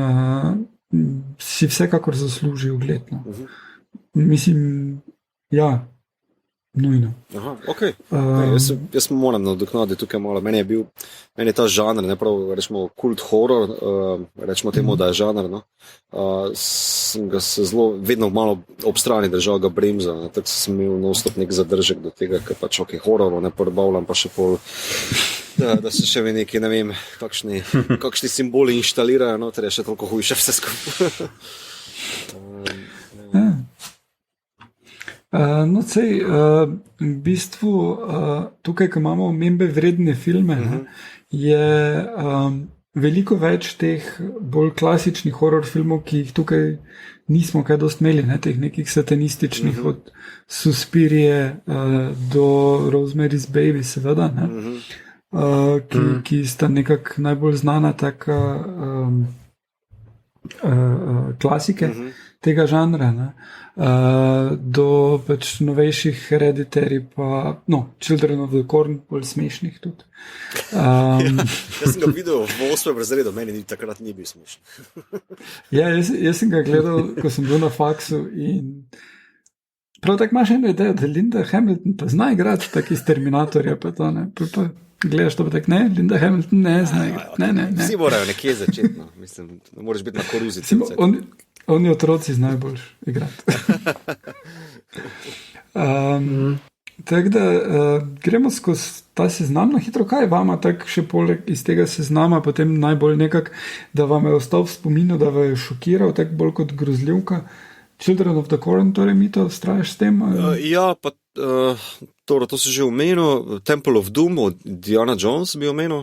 Speaker 2: si vsekakor zasluži ogled. No. Mislim, ja, nujno.
Speaker 3: Aha, okay. Jaz moram nadoknaditi tukaj malo. Meni je ta žanr, ne prav, rečemo kult horror, rečemo temu, da je žanr, no. Sem ga se zelo, vedno malo ob strani držal ga bremza, ne. Tako sem imel non-stop nek zadržek do tega, ker pač ok, horror, ne prebavljam pa še pol, da se še neki, ne vem, kakšni simboli inštalirajo, no, ter je še toliko hujše vse skupaj.
Speaker 2: No, cej, v bistvu tukaj, ko imamo omembe vredne filme, je veliko več teh bolj klasičnih horror filmov, ki jih tukaj nismo kaj dost imeli, ne, teh nekih satanističnih, od Suspirije do Rosemary's Baby, seveda, ne, ki sta nekako najbolj znana taka klasike tega žanra, ne. Do pač novejših Hereditary, pa Children of the Corn, bolj smešnih tudi.
Speaker 3: Jaz sem ga videl v 8. razredu, meni takrat ni bil smešen.
Speaker 2: Ja, jaz sem ga gledal, ko sem bil na faksu in prav tako imaš eno idejo, da Linda Hamilton pa zna igrati tak iz Terminatorja, pa to ne, pa gledaš to pa tak, ne, Linda Hamilton ne zna igrati, ne.
Speaker 3: Vsi morajo nekje začeti, no. Mislim, ne moreš biti na koruzici.
Speaker 2: Oni otroci znajo boljš igrati. Tako da gremo skozi ta seznam na hitro. Kaj je vama tako še poleg iz tega seznama potem najbolj nekako, da vam je ostal v spominu, da vas je šokiral, tako bolj kot grozljivka? Children of the Corn, torej mi to vztrajaš s tem?
Speaker 3: Ja, pa to si že omenil, Temple of Doom od Diana Jones bi omenil,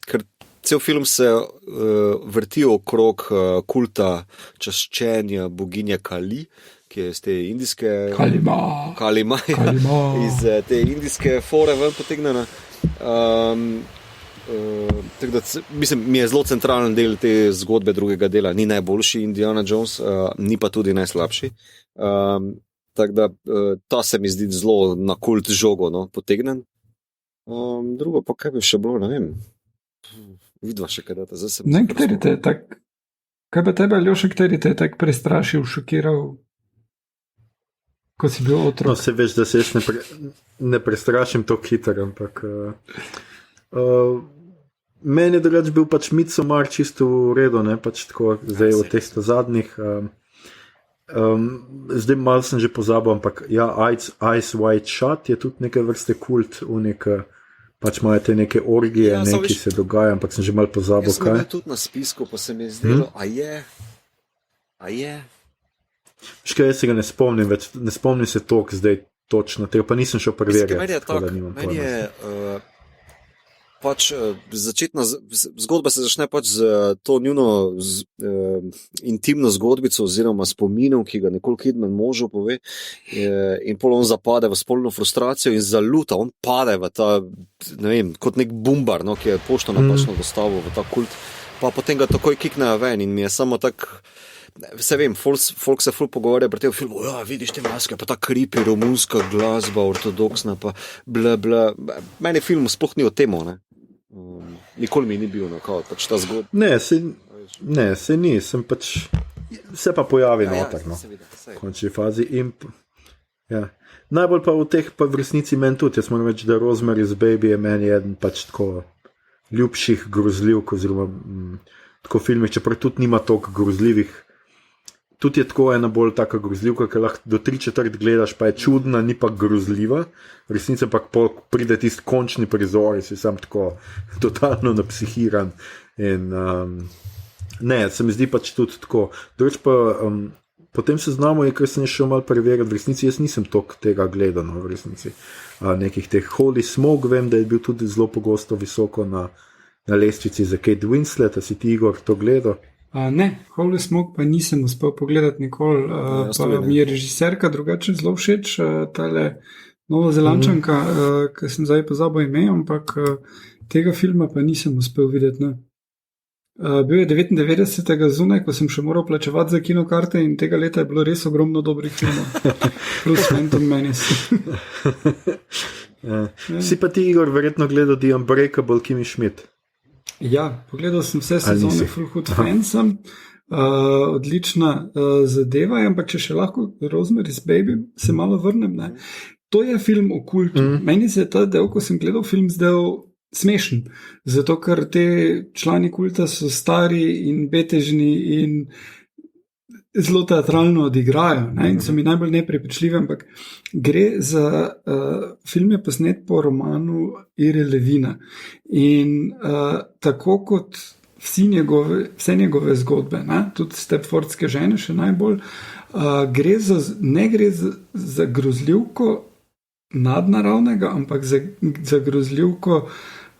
Speaker 3: ker cel film se vrti okrog kulta čaščenja boginje Kali, ki je iz te indijske Kalima iz te indijske fore ven potegnjena. Mislim, mi je zelo centralen del te zgodbe drugega dela. Ni najboljši Indiana Jones, ni pa tudi najslabši. Tako da ta se mi zdi zelo na kult žogo, no, potegnen. Drugo pa kaj bi še bilo, ne vem. Vidva še kaj date.
Speaker 2: Ne, kateri te je tak, kaj pa tebe, Aljoša, kateri te je tak prestrašil, šokiral, ko si bil otrok?
Speaker 1: No, se veš, da se jaz ne prestrašim tako hitro, ampak meni je drugač bil pač Midsommar čisto v redu, ne, pač tako zdaj v teh zadnjih. Zdaj malo sem že pozabil, ampak ja, Eyes Wide Shut je tudi neke vrste kult, pač imajo te neke orgije, ja, neki se dogaja, ampak sem že malo pozabil,
Speaker 3: kaj. Jaz sem bil tudi na spisku, pa se mi je zdelo, a je.
Speaker 1: Škaj, jaz se ga ne spomnim več, ne spomnim se toliko zdaj točno, tega pa nisem šel preverjati.
Speaker 3: Meni je pač začetna zgodba se začne pač z to njuno intimno zgodbico oziroma spominom, ki ga Nicole Kidman možu pove, in pol on zapade v spolno frustracijo in zaluta, on pade v ta, ne vem, kot nek bumbar, no, ki je pošto napačno dostavil v ta kult, pa potem ga takoj kiknejo ven in mi je samo tak, vse vem, folk se ful pogovarja pri tem filmu, ja, vidiš te maske, pa ta creepy romunska glasba, ortodoksna, pa bla bla, meni film sploh ni o temu, ne. Nikoli mi ni bil pač ta zgodba.
Speaker 1: Ne, se ni, sem pač se pa pojavi noter, no, v končni fazi in ja. Najbolj pa v teh pa v resnici meni tudi, jaz moram reči, da Rosemary's Baby je meni eden pač tako ljubših grozljivk oziroma tako filmih, čeprav tudi nima toliko grozljivih. Tudi je tako ena bolj taka grozljivka, ki lahko do 3/4 gledaš, pa je čudna, ni pa grozljiva. V resnici pa pride tisti končni prizor, si sam tako totalno napsihiran. In ne, se mi zdi pač tudi tako. Drugič pa potem se znamo, ker sem šel malo preverjati, v resnici jaz nisem toliko tega gledal, no, v resnici. Nekih teh Holy Smoke, vem, da je bil tudi zelo pogosto visoko na lestvici za Kate Winslet, a si ti, Igor, to gledal?
Speaker 2: Ne, Holy Smoke pa nisem uspel pogledati nikoli, pa mi je režiserka drugače zelo všeč, tale Novozelandčanka, ki sem zdaj pozabil ime, ampak tega filma pa nisem uspel videti. Ne. Bil je 99. zunaj, ko sem še moral plačevati za kinokarte in tega leta je bilo res ogromno dobrih filmov, plus Phantom Menace.
Speaker 1: Si pa ti, Igor, verjetno gledal The Unbreakable Kimmy Schmidt.
Speaker 2: Ja, pogledal sem vse sezone Full Hood Fansem, odlična zadeva, ampak če še lahko Rosemary's Baby se malo vrnem, ne. To je film o kultu. Meni se je ta del, ko sem gledal film, zdel smešen, zato ker te člani kulta so stari in betežni in zelo teatralno odigrajo, ne, in so mi najbolj neprepričljivi, ampak gre za film je posnet po romanu Ire Levina in tako kot vse njegove zgodbe, ne, tudi Stepfordske žene še najbolj, ne gre za grozljivko nadnaravnega, ampak za grozljivko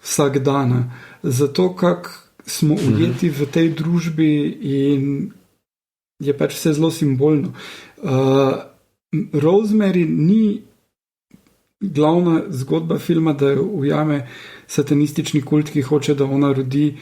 Speaker 2: vsakdana, zato kak smo ujeti v tej družbi in je pač vse zelo simbolno. Rosemary ni glavna zgodba filma, da jo ujame satanistični kult, ki hoče, da ona rodi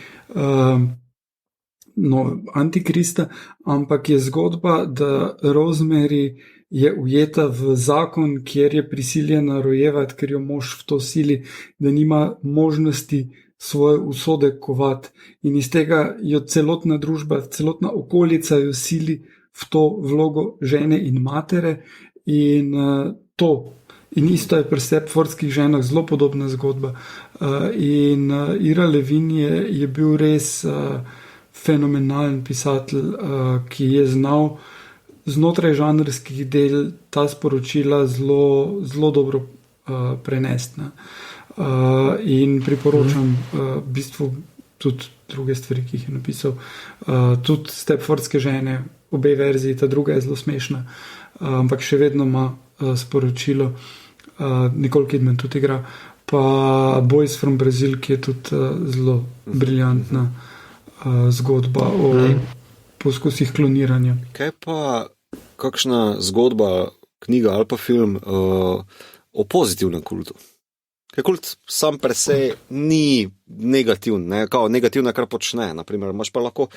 Speaker 2: antikrista, ampak je zgodba, da Rosemary je ujeta v zakon, kjer je prisiljena rojevati, ker jo mož v to sili, da nima možnosti svoje usode kovati. In iz tega jo celotna družba, celotna okolica jo sili v to vlogo žene in matere in to. In isto je pri Stepfordskih ženah zelo podobna zgodba. In Ira Levin je bil res fenomenalen pisatelj, ki je znal znotraj žanrskih del ta sporočila zelo dobro prenesti. In priporočam v bistvu tudi druge stvari, ki jih je napisal. Tudi Stepfordske žene, obe verziji, ta druga je zelo smešna, ampak še vedno ima sporočilo. Nicole Kidman tudi igra, pa Boys from Brazil, ki je tudi zelo briljantna zgodba o poskusih kloniranja.
Speaker 3: Kaj pa kakšna zgodba, knjiga ali pa film o pozitivnem kultu? Ker kult sam per se ni negativen, ne? Kao negativno, kar počne. Naprimer, imaš pa lahko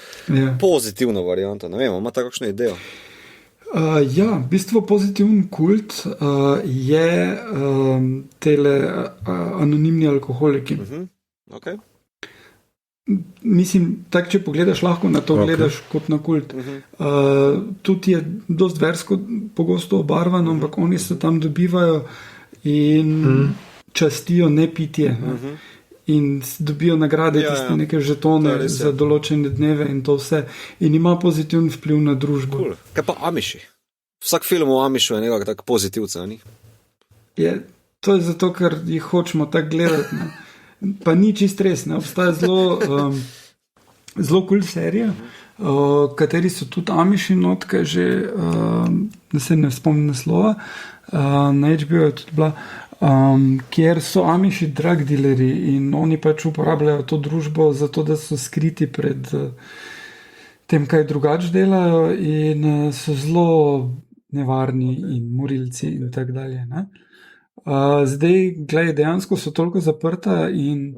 Speaker 3: pozitivno varianto. Ne vem, ima ta kakšno idejo?
Speaker 2: Ja, v bistvu pozitiven kult je tele anonimni alkoholiki.
Speaker 3: Okay.
Speaker 2: Mislim, tako če pogledaš, lahko na to gledaš kot na kult. Tudi je dost versko pogosto obarvano, ampak oni se tam dobivajo in častijo nepitje. In dobijo nagrade, tiste neke žetone za določene dneve in to vse. In ima pozitiven vpliv na družbo.
Speaker 3: Cool. Kaj pa Amiši? Vsak film o Amišu je nekako tak pozitivca, ni?
Speaker 2: To je zato, ker jih hočemo tako gledati. Ne? Pa ni čist res, ne? Obstaja zelo cool serija, kateri so tudi Amiši notka, že se ne spomnim naslova, na HBO je tudi bila, kjer so Amiši drug dealeri in oni pač uporabljajo to družbo zato, da so skriti pred tem, kaj drugače delajo in so zelo nevarni in morilci in tak dalje, ne? Zdaj, gledaj, dejansko so toliko zaprta in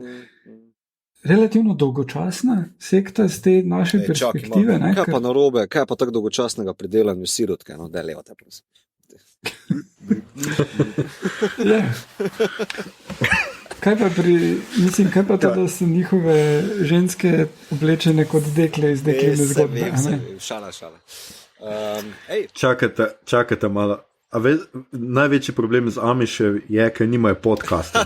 Speaker 2: relativno dolgočasna sekta z te naše perspektive.
Speaker 3: Čakaj, kaj pa narobe, kaj pa tako dolgočasnega pri delanju sirotke, no, da levate, prosim.
Speaker 2: Kaj pa to, da so njihove ženske oblečene kot dekle iz dekline zgodbe?
Speaker 3: Šala.
Speaker 1: Čakajte malo. Največji problem z Amišev je, ker nimajo podcasta.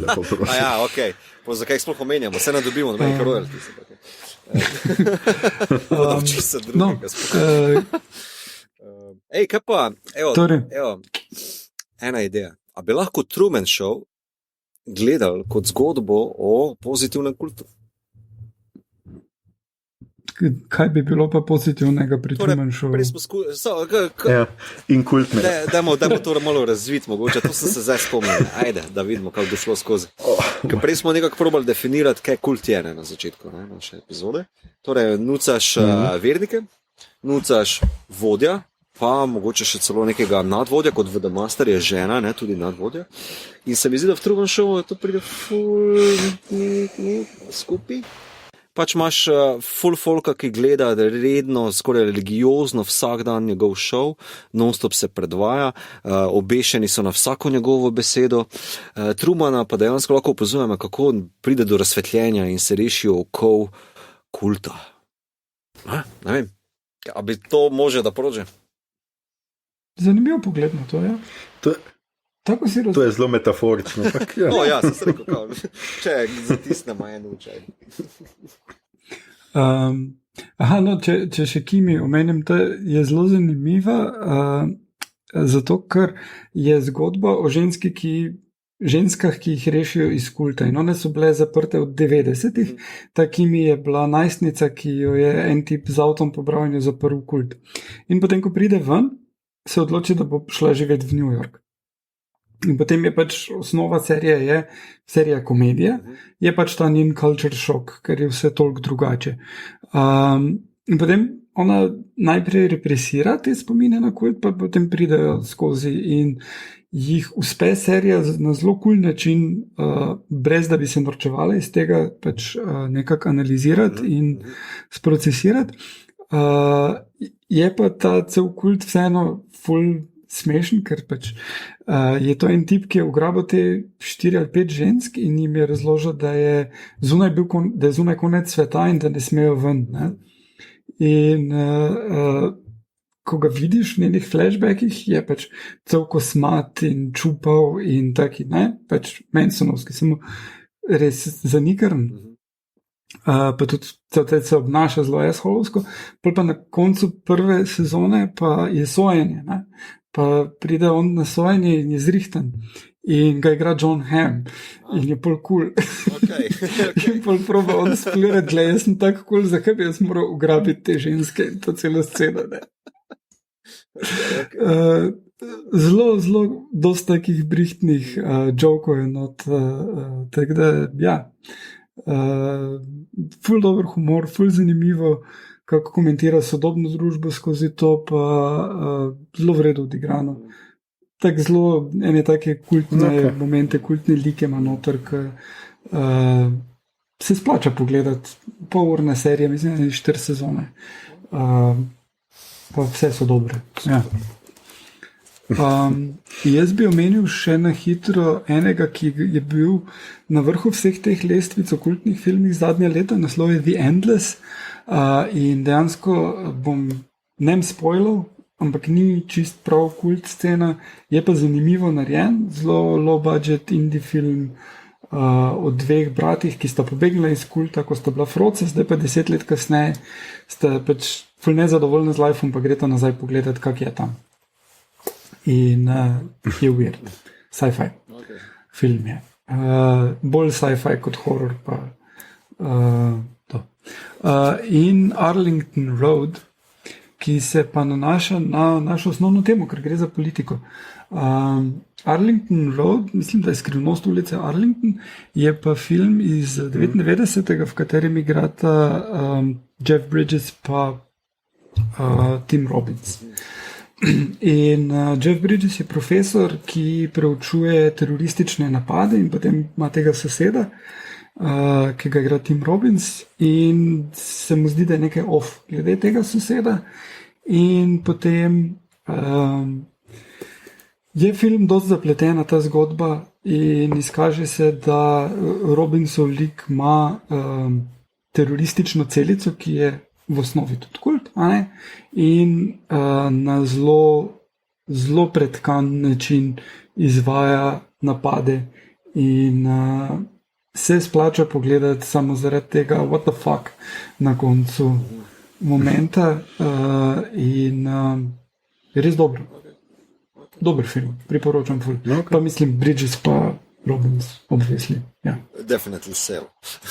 Speaker 3: Okay. Zakaj jih sploh omenjamo? Se ne dobimo, da nekaj royalties. Kaj pa? Evo, ena ideja. A bi lahko Truman Show gledal kot zgodbo o pozitivnem kultu?
Speaker 2: Kaj bi bilo pa pozitivnega pri Truman Showu?
Speaker 1: In kultne.
Speaker 3: Dajmo to malo razviti, mogoče. To sem se zdaj spomnil. Ajde, da vidimo, kako bi šlo skozi. Prej smo nekako probali definirati, kaj kult je na začetku naše epizode. Torej, nucaš vernike, nucaš vodja, pa mogoče še celo nekega nadvodja, kot v The Master je žena, ne, tudi nadvodja. In se mi zdi, da v Truman Showu to pride skupaj. Pač imaš full folka, ki gleda redno, skoraj religiozno vsak dan njegov šov, non-stop se predvaja, obešeni so na vsako njegovo besedo. Trumana pa dejansko lahko opazujemo, kako pride do razsvetljenja in se rešijo okol kulta. Ne vem, a bi to može da prođe?
Speaker 2: Zanimivo pogled na to, ja.
Speaker 1: To je zelo metaforično.
Speaker 3: Sem se rekel, če zatisnemo en učaj.
Speaker 2: Če še Kimi omenim, to je zelo zanimiva, zato ker je zgodba o ženskah, ki jih rešijo iz kulta. In one so bile zaprte od 90-ih. Ta Kimi je bila najstnica, ki jo je en tip z avtom pobral in jo zaprl kult. In potem, ko pride ven, se odloči, da bo šla živeti v New York. In potem je pač osnova serija komedija, je pač ta njen culture shock, ker je vse toliko drugače. In potem ona najprej represira te spomine na kult, pa potem pridejo skozi in jih uspe serija na zelo cool način, brez da bi se norčevala iz tega, pač nekako analizirati in sprocesirati. Je pa ta cel kult vseeno full smešen, ker pač je to en tip, ki je ugrabil te 4 ali 5 žensk in jim je razložil, da je zunaj konec sveta in da ne smejo ven. Ne? In ko ga vidiš v njenih flashbackih, je pač cel kosmat in čupav in taki, ne, pač Mansonovski, samo res zanikrn. Pa tudi se obnaša zelo assholovsko. Pa na koncu prve sezone pa je sojenje, ne? Pa pride on na sojenje in je zrihtan. In ga igra John Hamm. In je pol cool. In pol proba on splirati, gled, jaz sem tako cool, zakaj bi jaz moral ugrabiti te ženske in to celo sceno, ne? Zelo dosta takih brihtnih jokov je not. Tako da, ja. Ful dober humor, ful zanimivo, kako komentira sodobno družbo skozi to, pa zelo vredo odigrano. tako zelo ene take kultne momente, kultne like ima noter, ki se splača pogledati. Polurna serija, mislim, da je 4 sezone. Pa vse so dobre. Ja. Jaz bi omenil še na hitro enega, ki je bil na vrhu vseh teh lestvic o kultnih filmih zadnja leta, naslov je The Endless. In dejansko bom nem spoilal, ampak ni čist prav kult scena, je pa zanimivo narejen, zelo low budget indie film o 2 bratih, ki sta pobegla iz kulta, ko sta bila froca, zdaj pa 10 let kasneje sta pač ful nezadovoljna z lifeom, pa greta nazaj pogledati, kak je tam. In je weird. Sci-fi film je. Bolj sci-fi kot horror pa to. In Arlington Road, ki se pa nanaša na našo osnovno temo, ker gre za politiko. Arlington Road, mislim, da je Skrivnost ulice Arlington, je pa film iz 99. v katerem igrata Jeff Bridges pa Tim Robbins. In Jeff Bridges je profesor, ki preučuje teroristične napade in potem ima tega soseda, ki ga igra Tim Robbins, in se mu zdi, da je nekaj off glede tega soseda. In potem je film dosti zapletena ta zgodba in izkaže se, da Robbinsov lik ima teroristično celico, ki je v osnovi tudi kult, in na zelo pretkan način izvaja napade in se splača pogledati samo zaradi tega what the fuck na koncu momenta in res dobro. Dober film, priporočam ful. Pa mislim Bridges pa Robbins, obviously. Ja.
Speaker 3: Definitely sell.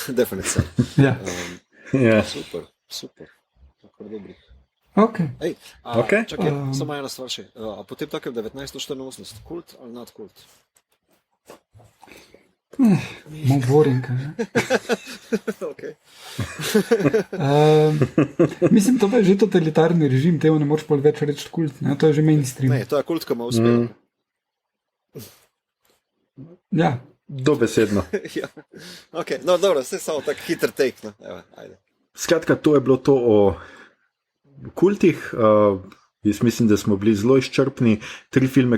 Speaker 3: Definitely sell.
Speaker 2: Ja.
Speaker 3: Super. Tako dobri.
Speaker 2: Okay.
Speaker 3: Ej, čakaj, samo ena stvar še. A potem takem 1984, kult ali nad kult?
Speaker 2: Malo boring, ne?
Speaker 3: Okay.
Speaker 2: Mislim, to je že totalitarni režim, temu ne moreš pol več reči kult, ne? To je že mainstream.
Speaker 3: Ne, to je kult, ki ima uspeh.
Speaker 2: Ja.
Speaker 1: Dobesedno.
Speaker 3: Ja. Ok, no dobro, vse samo tak hiter take, no. Evo, ajde.
Speaker 1: Skratka, to je bilo to o kultih. Jaz mislim, da smo bili zelo izčrpni. 3 filme,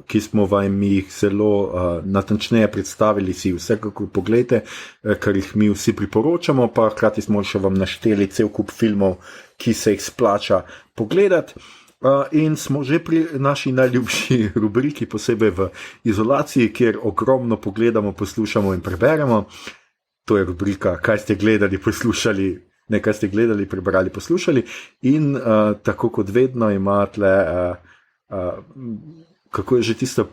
Speaker 1: ki smo vam jih zelo natančneje predstavili, si vsekakor pogledajte, ker jih mi vsi priporočamo, pa hkrati smo še vam našteli cel kup filmov, ki se jih splača pogledati. In smo že pri naši najljubši rubriki, posebej v izolaciji, kjer ogromno pogledamo, poslušamo in preberemo. To je rubrika, kaj ste gledali, poslušali, nekaj ste gledali, prebrali, poslušali. In tako kot vedno ima tle, kako je že tisto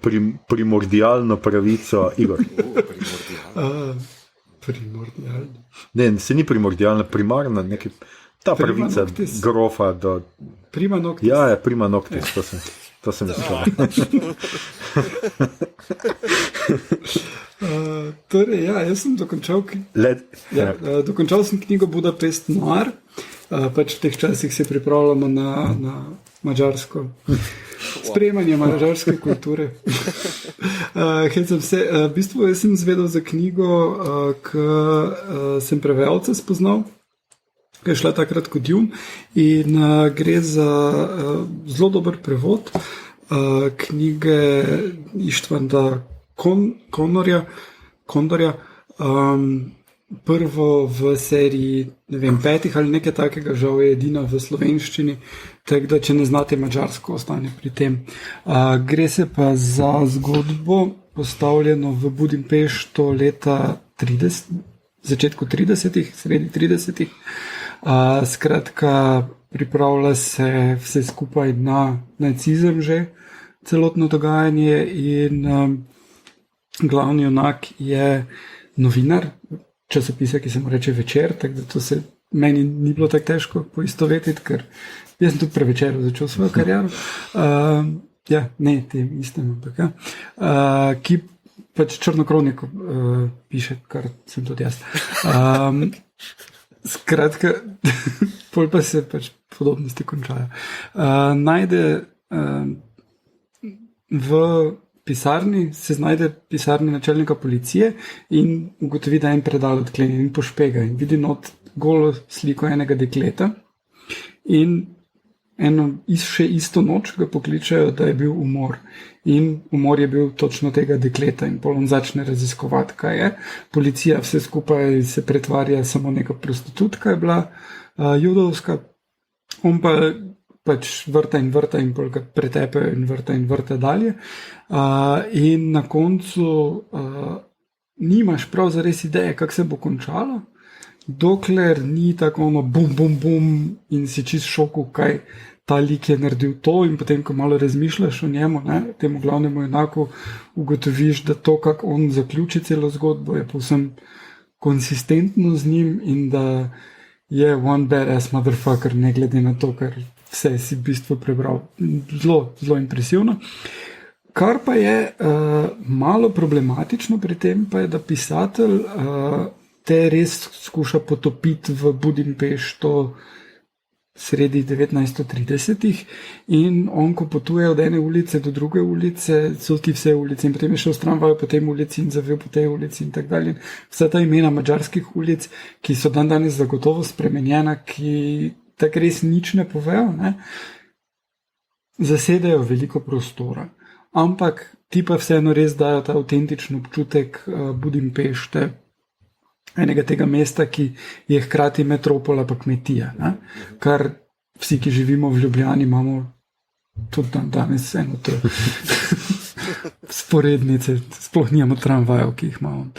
Speaker 1: primordialno pravico, Igor?
Speaker 2: Primordialno.
Speaker 1: Ne, se ni primordialna, primarna, nekaj, ta
Speaker 2: Prima
Speaker 1: pravica
Speaker 2: noctis.
Speaker 1: grofa do...
Speaker 2: Prima noctis.
Speaker 1: Ja, prima noctis, to sem mislil.
Speaker 2: Torej, ja, jaz sem dokončal dokončal sem knjigo Budapest Noir, pač v teh časih se pripravljamo na mađarsko sprejemanje mađarske kulture. Hecam se, v bistvu jaz sem zvedel za knjigo, ki sem prevajalca spoznal, ki je šla takrat kot Dune, in gre za zelo dober prevod knjige Ištvana Kondorja, prvo v seriji, ne vem, 5 ali nekaj takega, žal je edina v slovenščini, tako da če ne znate mađarsko, ostane pri tem. Gre se pa za zgodbo, postavljeno v Budimpeštu leta 30, začetku 30-ih, sredi 30-ih. Skratka, pripravlja se vse skupaj na nacizem že, celotno dogajanje, in glavni junak je novinar časopisa, ki se mu reče Večer, tako da to se meni ni bilo tako težko poistovetiti, ker jaz sem tudi pre Večeru začel svojo kariero. Ja, ne, tem istem, ampak ja. Ki pač črnokroniko piše, kar sem tudi jaz. Skratka, pol pa se pač podobnosti končajo. Najde v pisarni, se znajde v pisarni načelnika policije in ugotovi, da je en predal odklenjen in pošpega in vidi not golo sliko enega dekleta in še isto noč ga pokličajo, da je bil umor. In umor je bil točno tega dekleta in pol on začne raziskovati, kaj je. Policija vse skupaj se pretvarja, samo neka prostitutka je bila judovska, on pa pač vrta in pol ga pretepe in vrta dalje. In na koncu nimaš prav zares ideje, kako se bo končalo, dokler ni tako ono bum, bum, bum in si čist šoku, kaj ta lik je naredil to in potem, ko malo razmišljaš o njemu, temu glavnemu enako ugotoviš, da to, kako on zaključi celo zgodbo, je povsem konsistentno z njim in da je one badass motherfucker, ne glede na to, kar vse si v bistvu prebral. Zelo, zelo impresivno. Kar pa je malo problematično pri tem, pa je, da pisatelj te res skuša potopiti v Budimpešto sredi 1930-ih in on, ko potuje od ene ulice do druge ulice, so ti vse ulice in potem je šel s tramvajo po tej ulici in zavel po tej ulici in tak dalje. Vsa ta imena madžarskih ulic, ki so dan danes zagotovo spremenjena, ki tak res nič ne povejo, zasedajo veliko prostora. Ampak ti pa vseeno res dajo ta avtentičen občutek Budimpešte, enega tega mesta, ki je hkrati metropola pa kmetija. Kar vsi, ki živimo v Ljubljani, imamo tudi danes eno to sporednice, sploh nimamo tramvajev, ki jih imamo.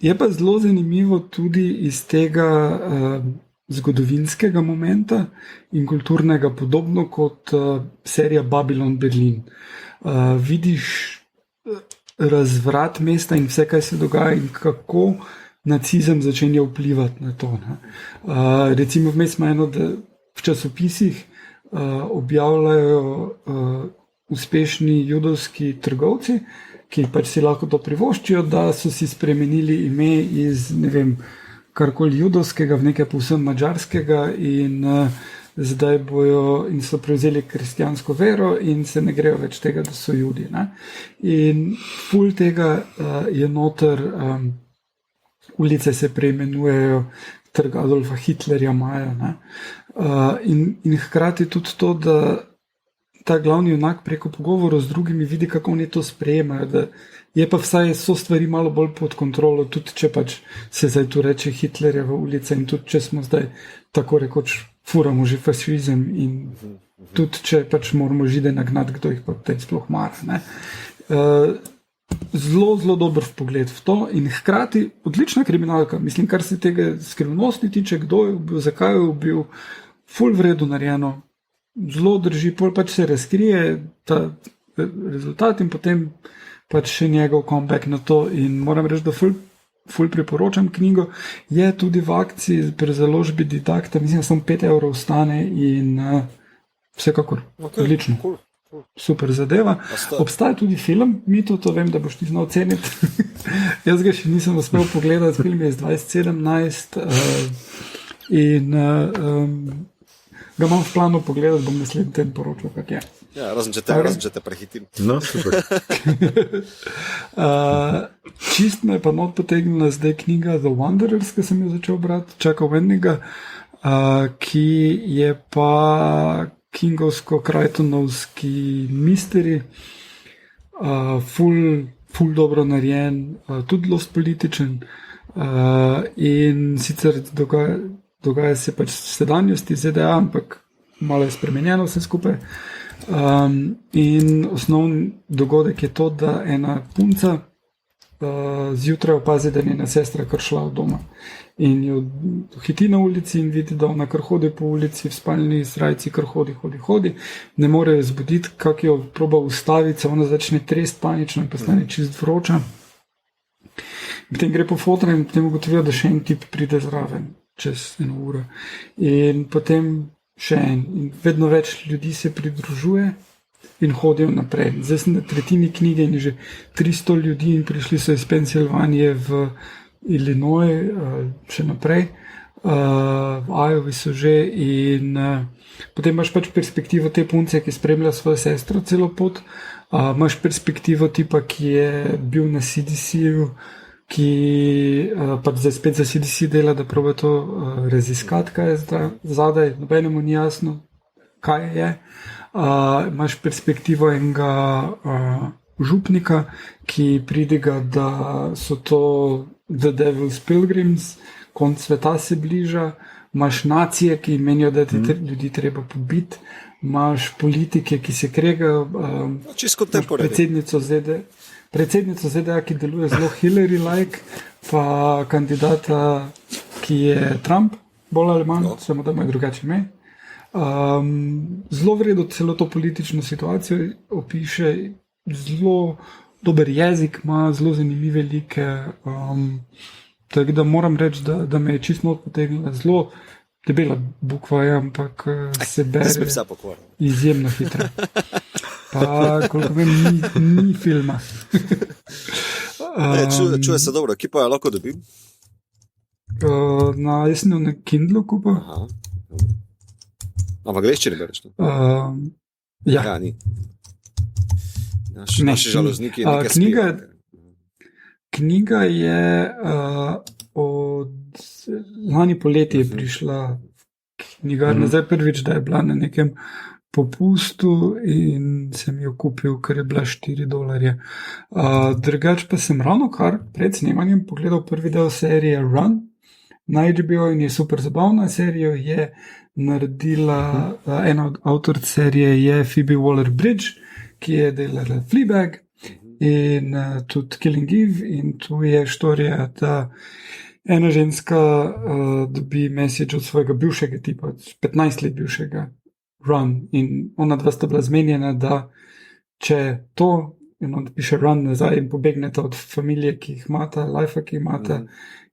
Speaker 2: Je pa zelo zanimivo tudi iz tega zgodovinskega momenta in kulturnega, podobno kot serija Babylon Berlin. Vidiš razvrat mesta in vse, kaj se dogaja in kako nacizem začenja vplivati na to. Recimo vmes ima eno, da v časopisih objavljajo uspešni judovski trgovci, ki pač si lahko to privoščijo, da so si spremenili ime iz, ne vem, karkoli judovskega v nekaj povsem madžarskega in zdaj bojo in so prevzeli kristjansko vero in se ne grejo več tega, da so judi. In ful tega je noter, ulice se preimenujejo, trg Adolfa Hitlerja imajo. In hkrati tudi to, da ta glavni junak preko pogovorov z drugimi vidi, kako oni to sprejemajo, da je pa vsaj so stvari malo bolj pod kontrolo, tudi če pač se zdaj tu reče Hitlerjeva ulica in tudi če smo zdaj tako rekoč furamo že fašizem in tudi če pač moramo Žide nagnati, kdo jih pa tej sploh mara. Zelo, zelo dober vpogled v to in hkrati odlična kriminalka. Mislim, kar se tega skrivnosti tiče, kdo je ubil, zakaj je ubil, ful vredu narejeno, zelo drži, pol pač se razkrije ta rezultat in potem pač še njegov comeback na to in moram reči, da ful priporočam knjigo, je tudi v akciji pri založbi Didakta, mislim, da samo 5 € stane in vsekakor odlično.
Speaker 3: Cool.
Speaker 2: Super zadeva. Obstaja tudi film, Mito, to vem, da boš ti znal oceniti. Jaz ga še nisem uspel pogledati, film je iz 2017 in ga imam v planu pogledati, bom naslednji teden poročal, kak je.
Speaker 3: Ja, razen če te prehitim.
Speaker 1: No, super.
Speaker 2: Čist me je pa not potegnila zdaj knjiga The Wanderers, ki sem jo začel brati, čakal Vendinga, ki je pa kingovsko-krajtonovski mystery, ful dobro narejen, tudi dost političen in sicer dogaja se pač v sedanjosti ZDA, ampak malo je spremenjeno vse skupaj. In osnovni dogodek je to, da ena punca zjutraj opazi, da njena sestra kar šla od doma in jo hiti na ulici in vidi, da ona kar hodi po ulici v spalni srajci, kar hodi, ne more jo zbuditi, kak jo proba ustaviti, se ona začne trest panično in postane čist vroča. Potem gre po fotra in potem ugotovijo, da še en tip pride zraven čez 1 uro in potem še en in vedno več ljudi se pridružuje in hodijo naprej. Zdaj sem na tretjini knjige in že 300 ljudi in prišli so iz Pensilvanije v Illinois še naprej v Iowi so že in potem imaš pač perspektivo te punce, ki spremlja svojo sestro celo pot, imaš perspektivo tipa, ki je bil na CDC-ju, ki pač zdaj spet za CDC dela, da proba to raziskati, kaj je zadaj, nobenemu ni jasno, kaj je. Imaš perspektivo enega župnika, ki pridiga, da so to The Devil's Pilgrims, konc sveta se bliža, imaš nacije, ki menijo, da ti ljudi treba pobiti, imaš politike, ki se kregajo, predsednico ZDA, ki deluje zelo Hillary-like, pa kandidata, ki je Trump, bolj ali manj, samo da ima drugače ime. Zelo vredo celo to politično situacijo opiše, zelo dober jezik ima, zelo zanimive like, tako da moram reči, da me je čisto potegnila, zelo debela bukva je, ampak se bere izjemno hitro. Pa koliko vem, ni filma.
Speaker 3: Čuje se dobro, kje pa je lahko dobim?
Speaker 2: Jaz sem na Kindlu kupil.
Speaker 3: Ampak angleščini bereš?
Speaker 2: Ja,
Speaker 3: ni. Naši žalozniki nekaj spijo.
Speaker 2: Knjiga je od lani poleti je prišla knjigarna, zdaj prvič, da je bila na nekem popustu in sem jo kupil, ker je bila $4. Drugač pa sem ravno kar pred snemanjem pogledal prvi del serije Run na HBO in je super zabavna. Serijo je naredila, ena od avtoric serije je Phoebe Waller-Bridge, ki je delala Fleabag in tudi Killing Eve, in tu je štorija, da ena ženska dobi message od svojega bivšega tipa, 15 let bivšega, Run, in ona dva sta bila zmenjena, da če to, in on piše Run nazaj in pobegneta od familije, ki jih imata, life, ki jih imata,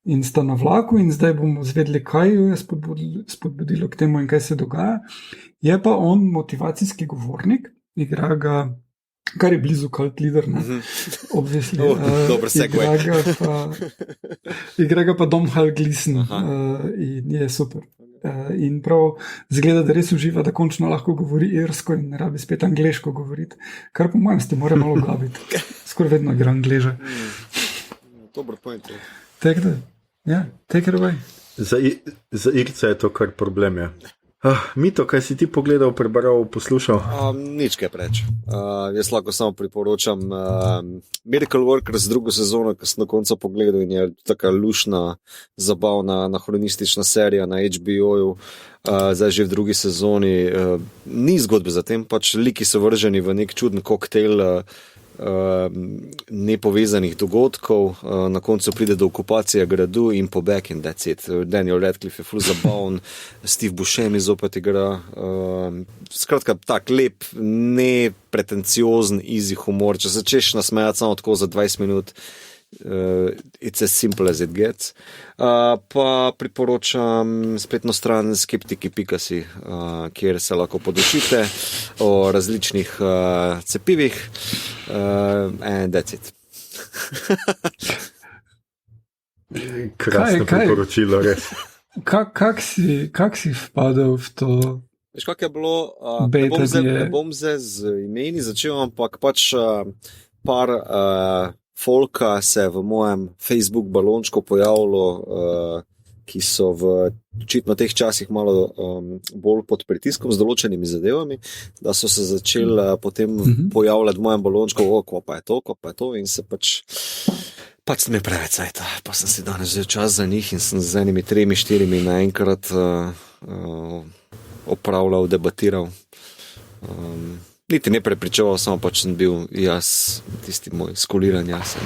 Speaker 2: in sta na vlaku, in zdaj bomo zvedeli, kaj jo je spodbudilo k temu in kaj se dogaja. Je pa on motivacijski govornik, igra ga, kar je blizu cult leader, obvisli.
Speaker 3: Dober segway.
Speaker 2: Igra ga pa Domhnall Gleeson in je super. In prav zgleda, da res uživa, da končno lahko govori irsko in ne rabi spet angleško govoriti, kar po mojem ste mora malo glaviti. Skoraj vedno igra Angleža.
Speaker 3: Dober point.
Speaker 2: Take it away.
Speaker 1: Za Irca je to kar problem, ja. Mito, kaj si ti pogledal, prebral, poslušal?
Speaker 3: Nič kaj preč. Jaz lahko samo priporočam Miracle Workers drugo sezono, ki sem na koncu pogledal in je taka lušna, zabavna, anachronistična serija na HBO-ju. Zdaj že v drugi sezoni. Ni zgodbe za tem, pač liki so vrženi v nek čuden koktejl nepovezanih dogodkov, na koncu pride do okupacije gradu in pobeg in that's it. Daniel Radcliffe je ful zabavn, Steve Buscemi zopet igra, skratka tak lep, nepretenciozen, easy humor, če se češ nasmejati samo tako za 20 minut, it's as simple as it gets. Pa priporočam spletno stran skeptiki.si, kjer se lahko podučite o različnih cepivih, and that's it.
Speaker 1: Krasno priporočilo, res.
Speaker 2: Kak si vpadel v to?
Speaker 3: Veš, kak je bilo? Ne bom z imeni začel, ampak pač par folka se v mojem Facebook balončku pojavilo, ki so v očitno teh časih malo bolj pod pritiskom z določenimi zadevami, da so se začeli potem pojavljati v mojem balončku, ko pa je to, in se pač sem je preveč cajta, pa sem si danes vzel čas za njih in sem z enimi 3-4 naenkrat opravljal, debatiral. Niti ne prepričeval, samo pač sem bil jaz, tisti moj skoliran jaz.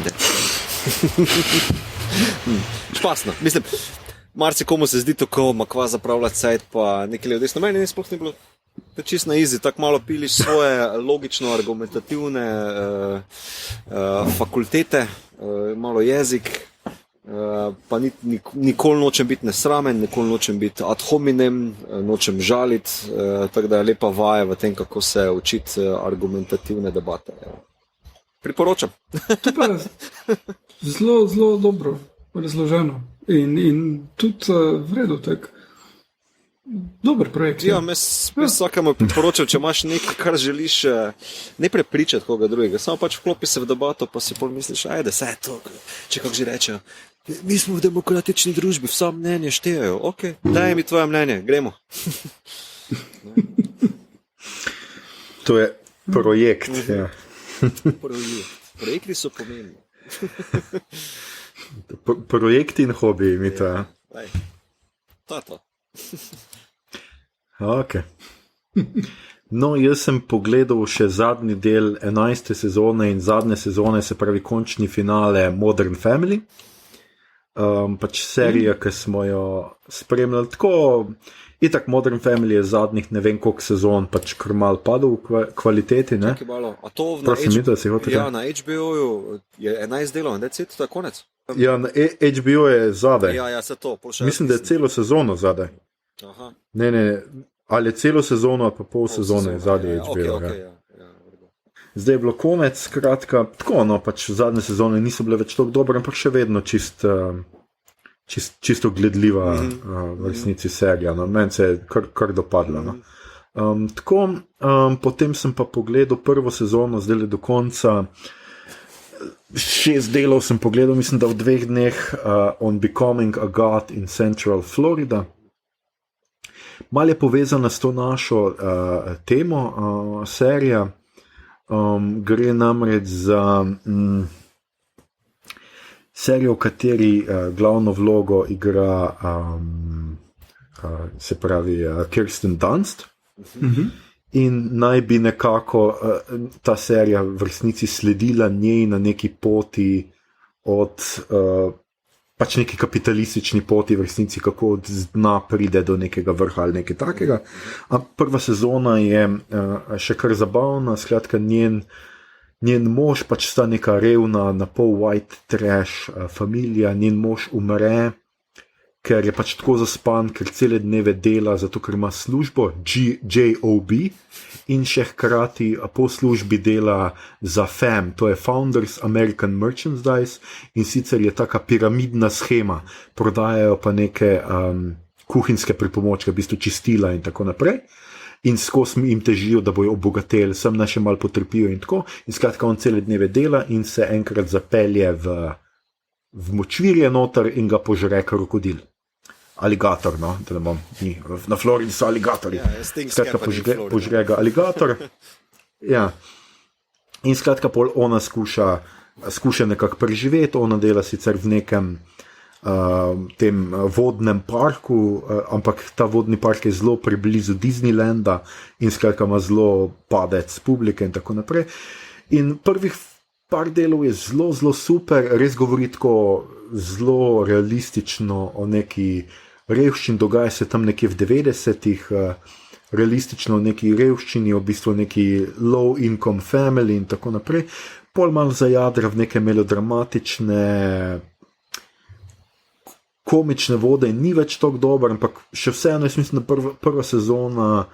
Speaker 3: Špasno, mislim, marsikomu se zdi tako, makva zapravljati sajt, pa nekaj ljudi, meni ne sploh ni bilo čisto na easy, tako malo piliš svoje logično-argumentativne fakultete, malo jezik, pa nikoli nočem biti nesramen, nikoli nočem biti ad hominem, nočem žaliti, tako da je lepa vaja v tem, kako se učiti argumentativne debate. Priporočam.
Speaker 2: To pa je zelo, zelo dobro razloženo. In tudi v redu, tako. Dober projekt.
Speaker 3: Ja, jaz vsakemu priporočam, če imaš nekaj, kar želiš, ne prepričati koga drugega, samo pač vklopi se v debato, pa si pol misliš, ajde, saj je to, če kako že rečejo. Mi smo v demokratični družbi, vsa mnenje štejejo. Ok, daj mi tvoje mnenje, gremo.
Speaker 1: To je projekt. Ja.
Speaker 3: Projekti so pomembni.
Speaker 1: Projekti in hobiji, mi to.
Speaker 3: To je to.
Speaker 1: Okay. No, jaz sem pogledal še zadnji del 11. sezone in zadnje sezone, se pravi končni finale Modern Family. Pač serija, ki smo jo spremljali tako, itak Modern Family je zadnjih ne vem koliko sezon pač kar mal padel v kvaliteti, ne?
Speaker 3: A to na HBO-ju je 11 delov, ne to je konec?
Speaker 1: Ja, na HBO je zadaj.
Speaker 3: Ja, se to.
Speaker 1: Mislim, da je celo sezono zadaj.
Speaker 3: Aha.
Speaker 1: Ne, ali celo sezono ali pa pol sezone zadaj HBO.
Speaker 3: Okay.
Speaker 1: Zdaj je bilo konec, skratka, tako, no, pač zadnje sezone niso bile več tako dobre, ampak še vedno čisto gledljiva v resnici serija, no, meni se je kar dopadla, no. Potem sem pa pogledal prvo sezono, zdaj do konca, 6 delov sem pogledal, mislim, da v 2 dneh On Becoming a God in Central Florida. Mal je povezana s to našo temo serija. Gre namreč za serijo, v kateri glavno vlogo igra se pravi Kirsten Dunst. In naj bi nekako ta serija v resnici sledila njej na neki poti od pač neki kapitalistični poti v resnici, kako od dna pride do nekega vrha ali nekaj takega. Prva sezona je še kar zabavna, skratka njen mož, pač sta neka revna, na pol white trash familija, njen mož umre, ker je pač tako zaspan, ker cele dneve dela, zato ker ima službo, JOB, in še hkrati po službi dela za FAM, to je Founders American Merchandise, in sicer je taka piramidna schema, prodajajo pa neke kuhinjske pripomočke, v bistvu čistila in tako naprej, in skozi jim težijo, da bojo obogateli, sem naj še malo potrpijo in tako, in skratka on cele dneve dela in se enkrat zapelje v močvirje noter in ga požre krokodil. Aligator, no, da ne bom, na Floridi so aligatorji. Skratka, požre ga aligator. Ja. In skratka, pol ona skuša nekako preživeti, ona dela sicer v nekem tem vodnem parku, ampak ta vodni park je zelo preblizu Disneylanda in skratka ima zelo padec publike in tako naprej. In prvih par delov je zelo, zelo super, res govori tako zelo realistično o neki revščini, dogaja se tam nekje v 90-ih, realistično o neki revščini, v bistvu neki low income family in tako naprej. Pol malo zajadra v neke melodramatične, komične vode in ni več tako dober, ampak še vseeno, jaz mislim, da prva sezona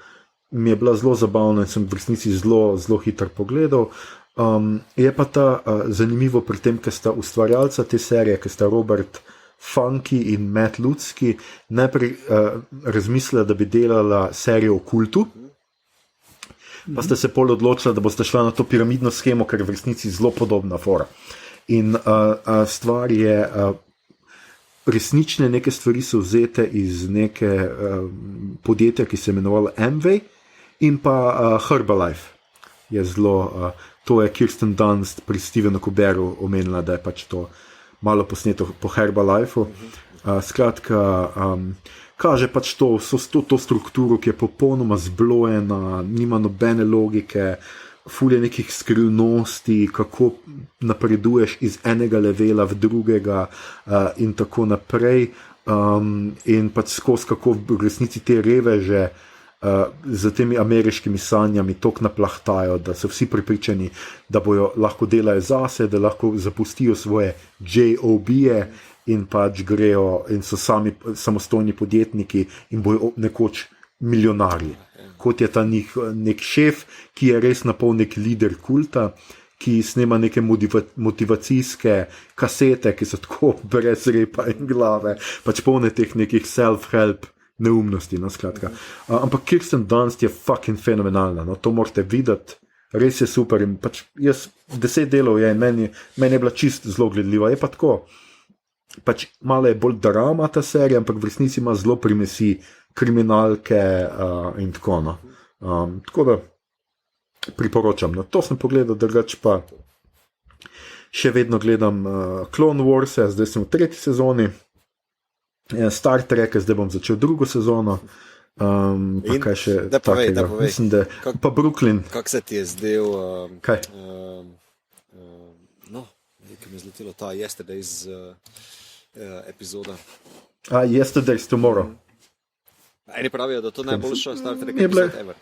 Speaker 1: mi je bila zelo zabavna in sem v resnici zelo, zelo hitro pogledal. Je pa ta zanimivo pri tem, ker sta ustvarjalca te serije, ker sta Robert Funky in Matt Lutzky, najprej razmislila, da bi delala serijo o kultu, pa sta se pol odločila, da boste šla na to piramidno schemo, ker je v resnici zelo podobna fora. In stvar je, resnične neke stvari so vzete iz neke podjetja, ki se je imenovalo Amway, in pa Herbalife. Je zelo, to je Kirsten Dunst pri Stevenu Colbertu omenila, da je pač to malo posneto po Herbalifeu. Skratka, kaže pač to strukturo, ki je popolnoma zblojena, nima nobene logike, ful je nekih skrivnosti, kako napreduješ iz enega levela v drugega in tako naprej. In pač skozi kako v resnici te reveže z temi ameriškimi sanjami tok naplahtajo, da so vsi pripričani, da bojo lahko delajo zase, da lahko zapustijo svoje JOB-je in pač grejo in so sami samostojni podjetniki in bojo nekoč milijonarji. Kot je ta nek šef, ki je res napol nek lider kulta, ki snema neke motivacijske kasete, ki so tako brez repa in glave, pač polne teh nekih self-help neumnosti, no, skratka. Ampak Kirsten Dunst je fucking fenomenalna, no, to morate videti, res je super in pač jaz 10 delov je in meni je bila čist zelo gledljiva, je pa tako, pač malo je bolj drama ta serija, ampak v resnici ima zelo primesi kriminalke in tako, no. Tako da priporočam, no, to sem pogledal, drugače pa še vedno gledam Clone Wars, zdaj sem v 3. sezoni, Star Trek, zdaj bom začel 2. sezono, pa kaj še takega, mislim, da pa Brooklyn.
Speaker 3: Kak se ti je zdel
Speaker 1: kaj?
Speaker 3: Nekaj mi je zletelo ta Yesterday's epizoda.
Speaker 1: Yesterday's Tomorrow.
Speaker 3: Eni pravijo, da to najboljša Star Trek episod ever.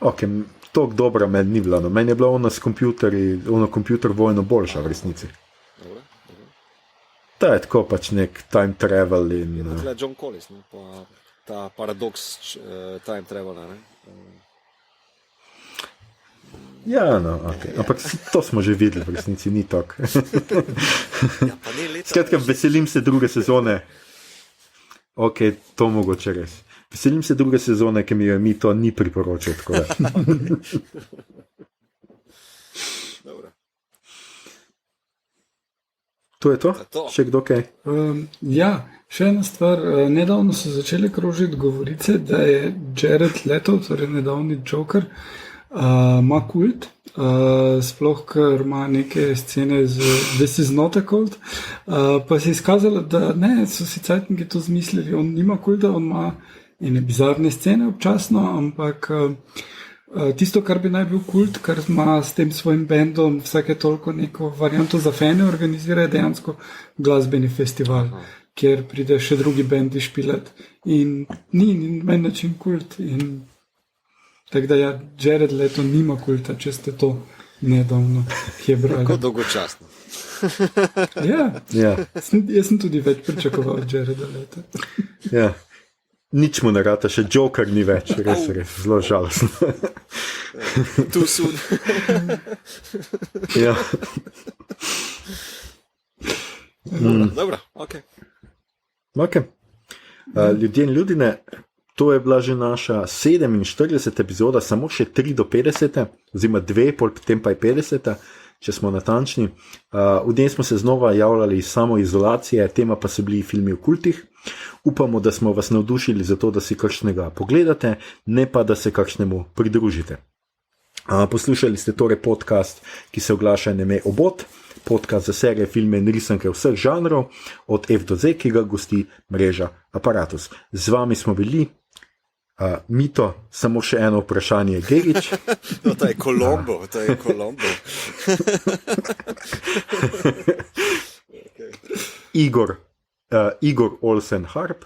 Speaker 1: Ok, toliko dobra meni ni bila, no. Meni je bila ona s kompjuter vojno boljša v resnici.
Speaker 3: Dobre.
Speaker 1: Ta je tako pač nek time travel in...
Speaker 3: Je tukaj John Collis, ne? Pa ta paradoks time travela, ne?
Speaker 1: Ja, no, ok. Ampak to smo že videli v resnici, ni tako.
Speaker 3: Ja, pa ne leta.
Speaker 1: Skratka, veselim se 2. sezone. Ok, to mogoče res. Veselim se 2. sezone, ki mi jo mi to ni priporočil.
Speaker 3: Dobro.
Speaker 1: To je to? Še kdo kaj?
Speaker 2: Ja, še ena stvar. Nedavno so začeli krožiti govorice, da je Jared Leto, torej nedavni Joker, ima kult, sploh ker ima neke scene z This is not a cult, pa se je izkazalo, da ne, so si cajtniki to zmislili, on nima kulta, on ima ene bizarne scene občasno, ampak tisto, kar bi naj bil kult, kar ima s tem svojim bendom vsake toliko neko varianto za fane, organizira je dejansko glasbeni festival, kjer pride še drugi bendi špilat in ni meni način kult in tako da ja, Jared Leto nima kulta, če ste to nedavno kje brali.
Speaker 3: Tako dolgočasno.
Speaker 2: Ja,
Speaker 1: Ja,
Speaker 2: jaz sem tudi več pričakoval od Jareda Leta.
Speaker 1: ja. Nič mu ne rata, še Joker ni več, res, zelo žalostno.
Speaker 3: Too soon.
Speaker 1: Ja.
Speaker 3: Dobro, ok.
Speaker 1: Ok. Ljudje in ljudine, to je bila že naša 47. epizoda, samo še 3 do 50, oziroma 2, potem pa je 50, če smo natančni. V njej smo se znova javljali iz samoizolacije, tema pa so bili filmi o kultih. Upamo, da smo vas navdušili za to, da si kakšnega pogledate, ne pa da se kakšnemu pridružite. Poslušali ste torej podcast, ki se oglaša na ime Obot, podcast za serije, filme in risanke vseh žanrov, od F do Z, ki ga gosti mreža Aparatus. Z vami smo bili Mito, samo še eno vprašanje, Gerič.
Speaker 3: No, to je Colombo,
Speaker 1: Igor Olsen Harp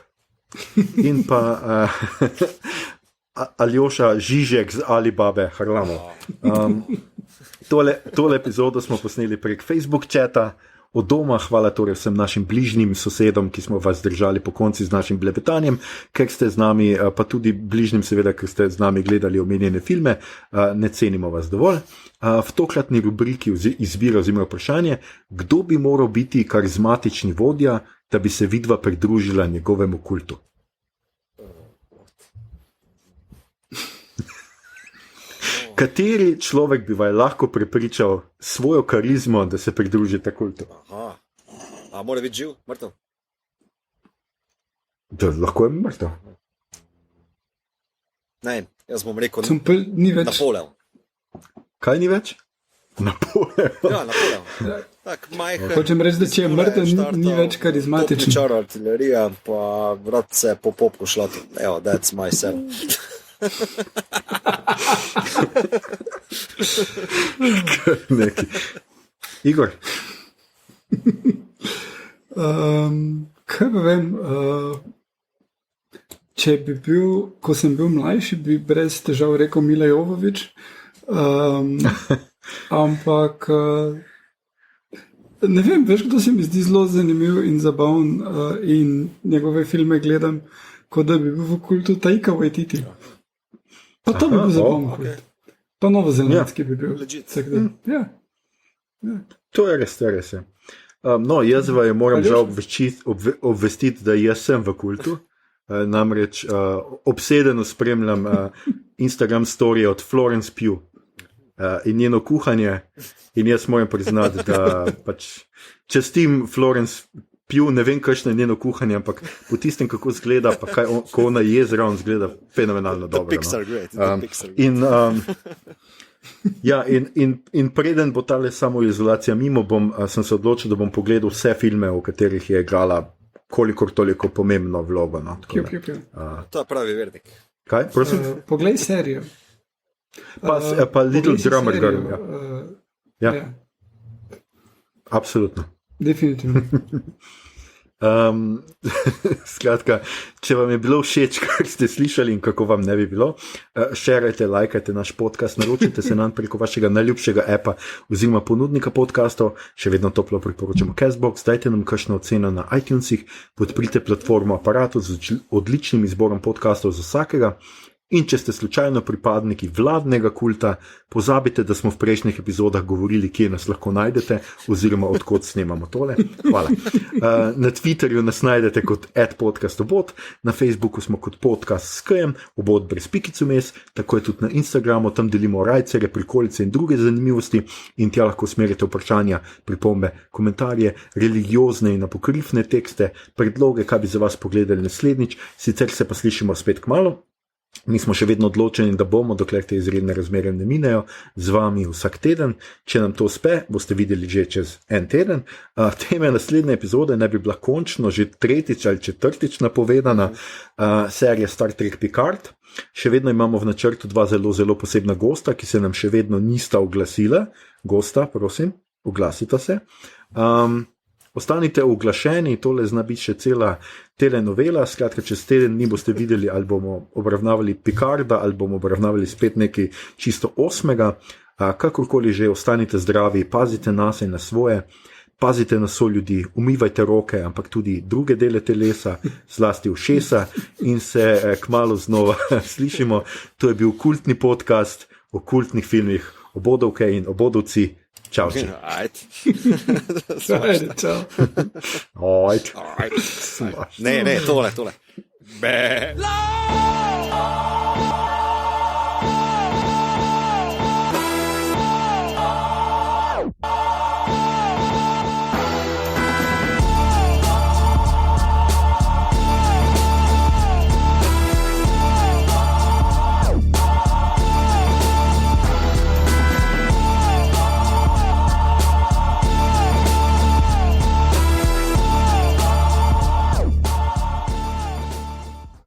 Speaker 1: in pa Aljoša Žižek z Alibabe Harlamov. Tole epizodo smo posneli prek Facebook chata od doma. Hvala torej vsem našim bližnjim sosedom, ki smo vas držali po konci z našim blebetanjem, ker ste z nami, pa tudi bližnjim seveda, ker ste z nami gledali omenjene filme. Ne cenimo vas dovolj. V tokratni rubriki izbira oziroma vprašanje, kdo bi moral biti karizmatični vodja, da bi se vidva pridružila njegovemu kultu. Kateri človek bi vaj lahko prepričal svojo karizmo, da se pridružite kultu?
Speaker 3: Aha. A mora biti živ, mrtev?
Speaker 1: Da, lahko je mrtev.
Speaker 3: Ne, jaz bom rekel
Speaker 2: Ni več.
Speaker 3: Napoleon.
Speaker 1: Kaj ni več? Napoleon.
Speaker 3: Ja, Napoleon. Tak, majhen.
Speaker 2: Hočem reči, da če je mrtev, ni več karizmatičen.
Speaker 3: Topničar, artilerija, pa vrat se po popku šlati. Evo, that's my son.
Speaker 1: Neki. Igor?
Speaker 2: Kaj pa vem, če bi bil, ko sem bil mlajši, bi brez težav rekel Mila Jovović, ampak ne vem, veš, kdo se mi zdi zelo zanimiv in zabaven in njegove filme gledam, kot da bi bil v kultu Taika Waititi. Pa to bi bil zabaven kult. Pa novozelandski bi bil.
Speaker 3: Legit.
Speaker 2: Ja.
Speaker 1: To je res, no, jaz vaju moram žal obvestiti, da jaz sem v kultu. Namreč obsedeno spremljam Instagram story od Florence Pugh in njeno kuhanje in jaz moram priznati, da pač čestim Florence Pugh, ne vem, kakšno je njeno kuhanje, ampak po tistem, kako izgleda, pa ko ona je zraven, izgleda fenomenalno dobro.
Speaker 3: Pixar great.
Speaker 1: In preden bo tale samoizolacija mimo, sem se odločil, da bom pogledal vse filme, v katerih je igrala kolikor toliko pomembno vlogo. No,
Speaker 3: to je pravi vernik.
Speaker 1: Kaj, prosim?
Speaker 2: Poglej serijo.
Speaker 1: Pa Little Drummer Girl. Ja. Absolutno.
Speaker 2: Definitivno.
Speaker 1: Skratka, če vam je bilo všeč, kar ste slišali in kako vam ne bi bilo, šerajte, lajkajte naš podcast, naročite se nam preko vašega najljubšega appa oziroma ponudnika podcastov, še vedno toplo priporočamo Castbox, dajte nam kakšno oceno na iTunesih, podprite platformo Aparatu z odličnim izborom podcastov za vsakega. In če ste slučajno pripadniki vladnega kulta, pozabite, da smo v prejšnjih epizodah govorili, kje nas lahko najdete oziroma odkot snemamo tole. Hvala. Na Twitterju nas najdete kot @podcastobot, na Facebooku smo kot podcast s K-jem, obot brez pikic vmes, tako je tudi na Instagramu, tam delimo rajcere, prikolice in druge zanimivosti in tja lahko usmerite vprašanja, pripombe, komentarje, religiozne in apokrifne tekste, predloge, kaj bi za vas pogledali naslednjič, sicer se pa slišimo spet kmalu. Mi smo še vedno odločeni, da bomo, dokler te izredne razmere ne minejo, z vami vsak teden. Če nam to uspe, boste videli že čez en teden. Tema naslednje epizode ne bi bila končno že 3. ali 4. napovedana, serija Star Trek Picard. Še vedno imamo v načrtu 2 zelo posebna gosta, ki se nam še vedno nista oglasila. Gosta, prosim, oglasita se. Ostanite oglašeni, tole zna biti še cela telenovela, skratka, čez teden dni boste videli, ali bomo obravnavali Picarda, ali bomo obravnavali spet nekaj čisto 8. Kakorkoli že, ostanite zdravi, pazite nas in na svoje, pazite na ljudi, umivajte roke, ampak tudi druge dele telesa, zlasti ušesa in se kmalu znova slišimo. To je bil kultni podcast o kultnih filmih, obodovke in obodovci. Čau.
Speaker 2: Čau.
Speaker 3: Ne, tole. Be.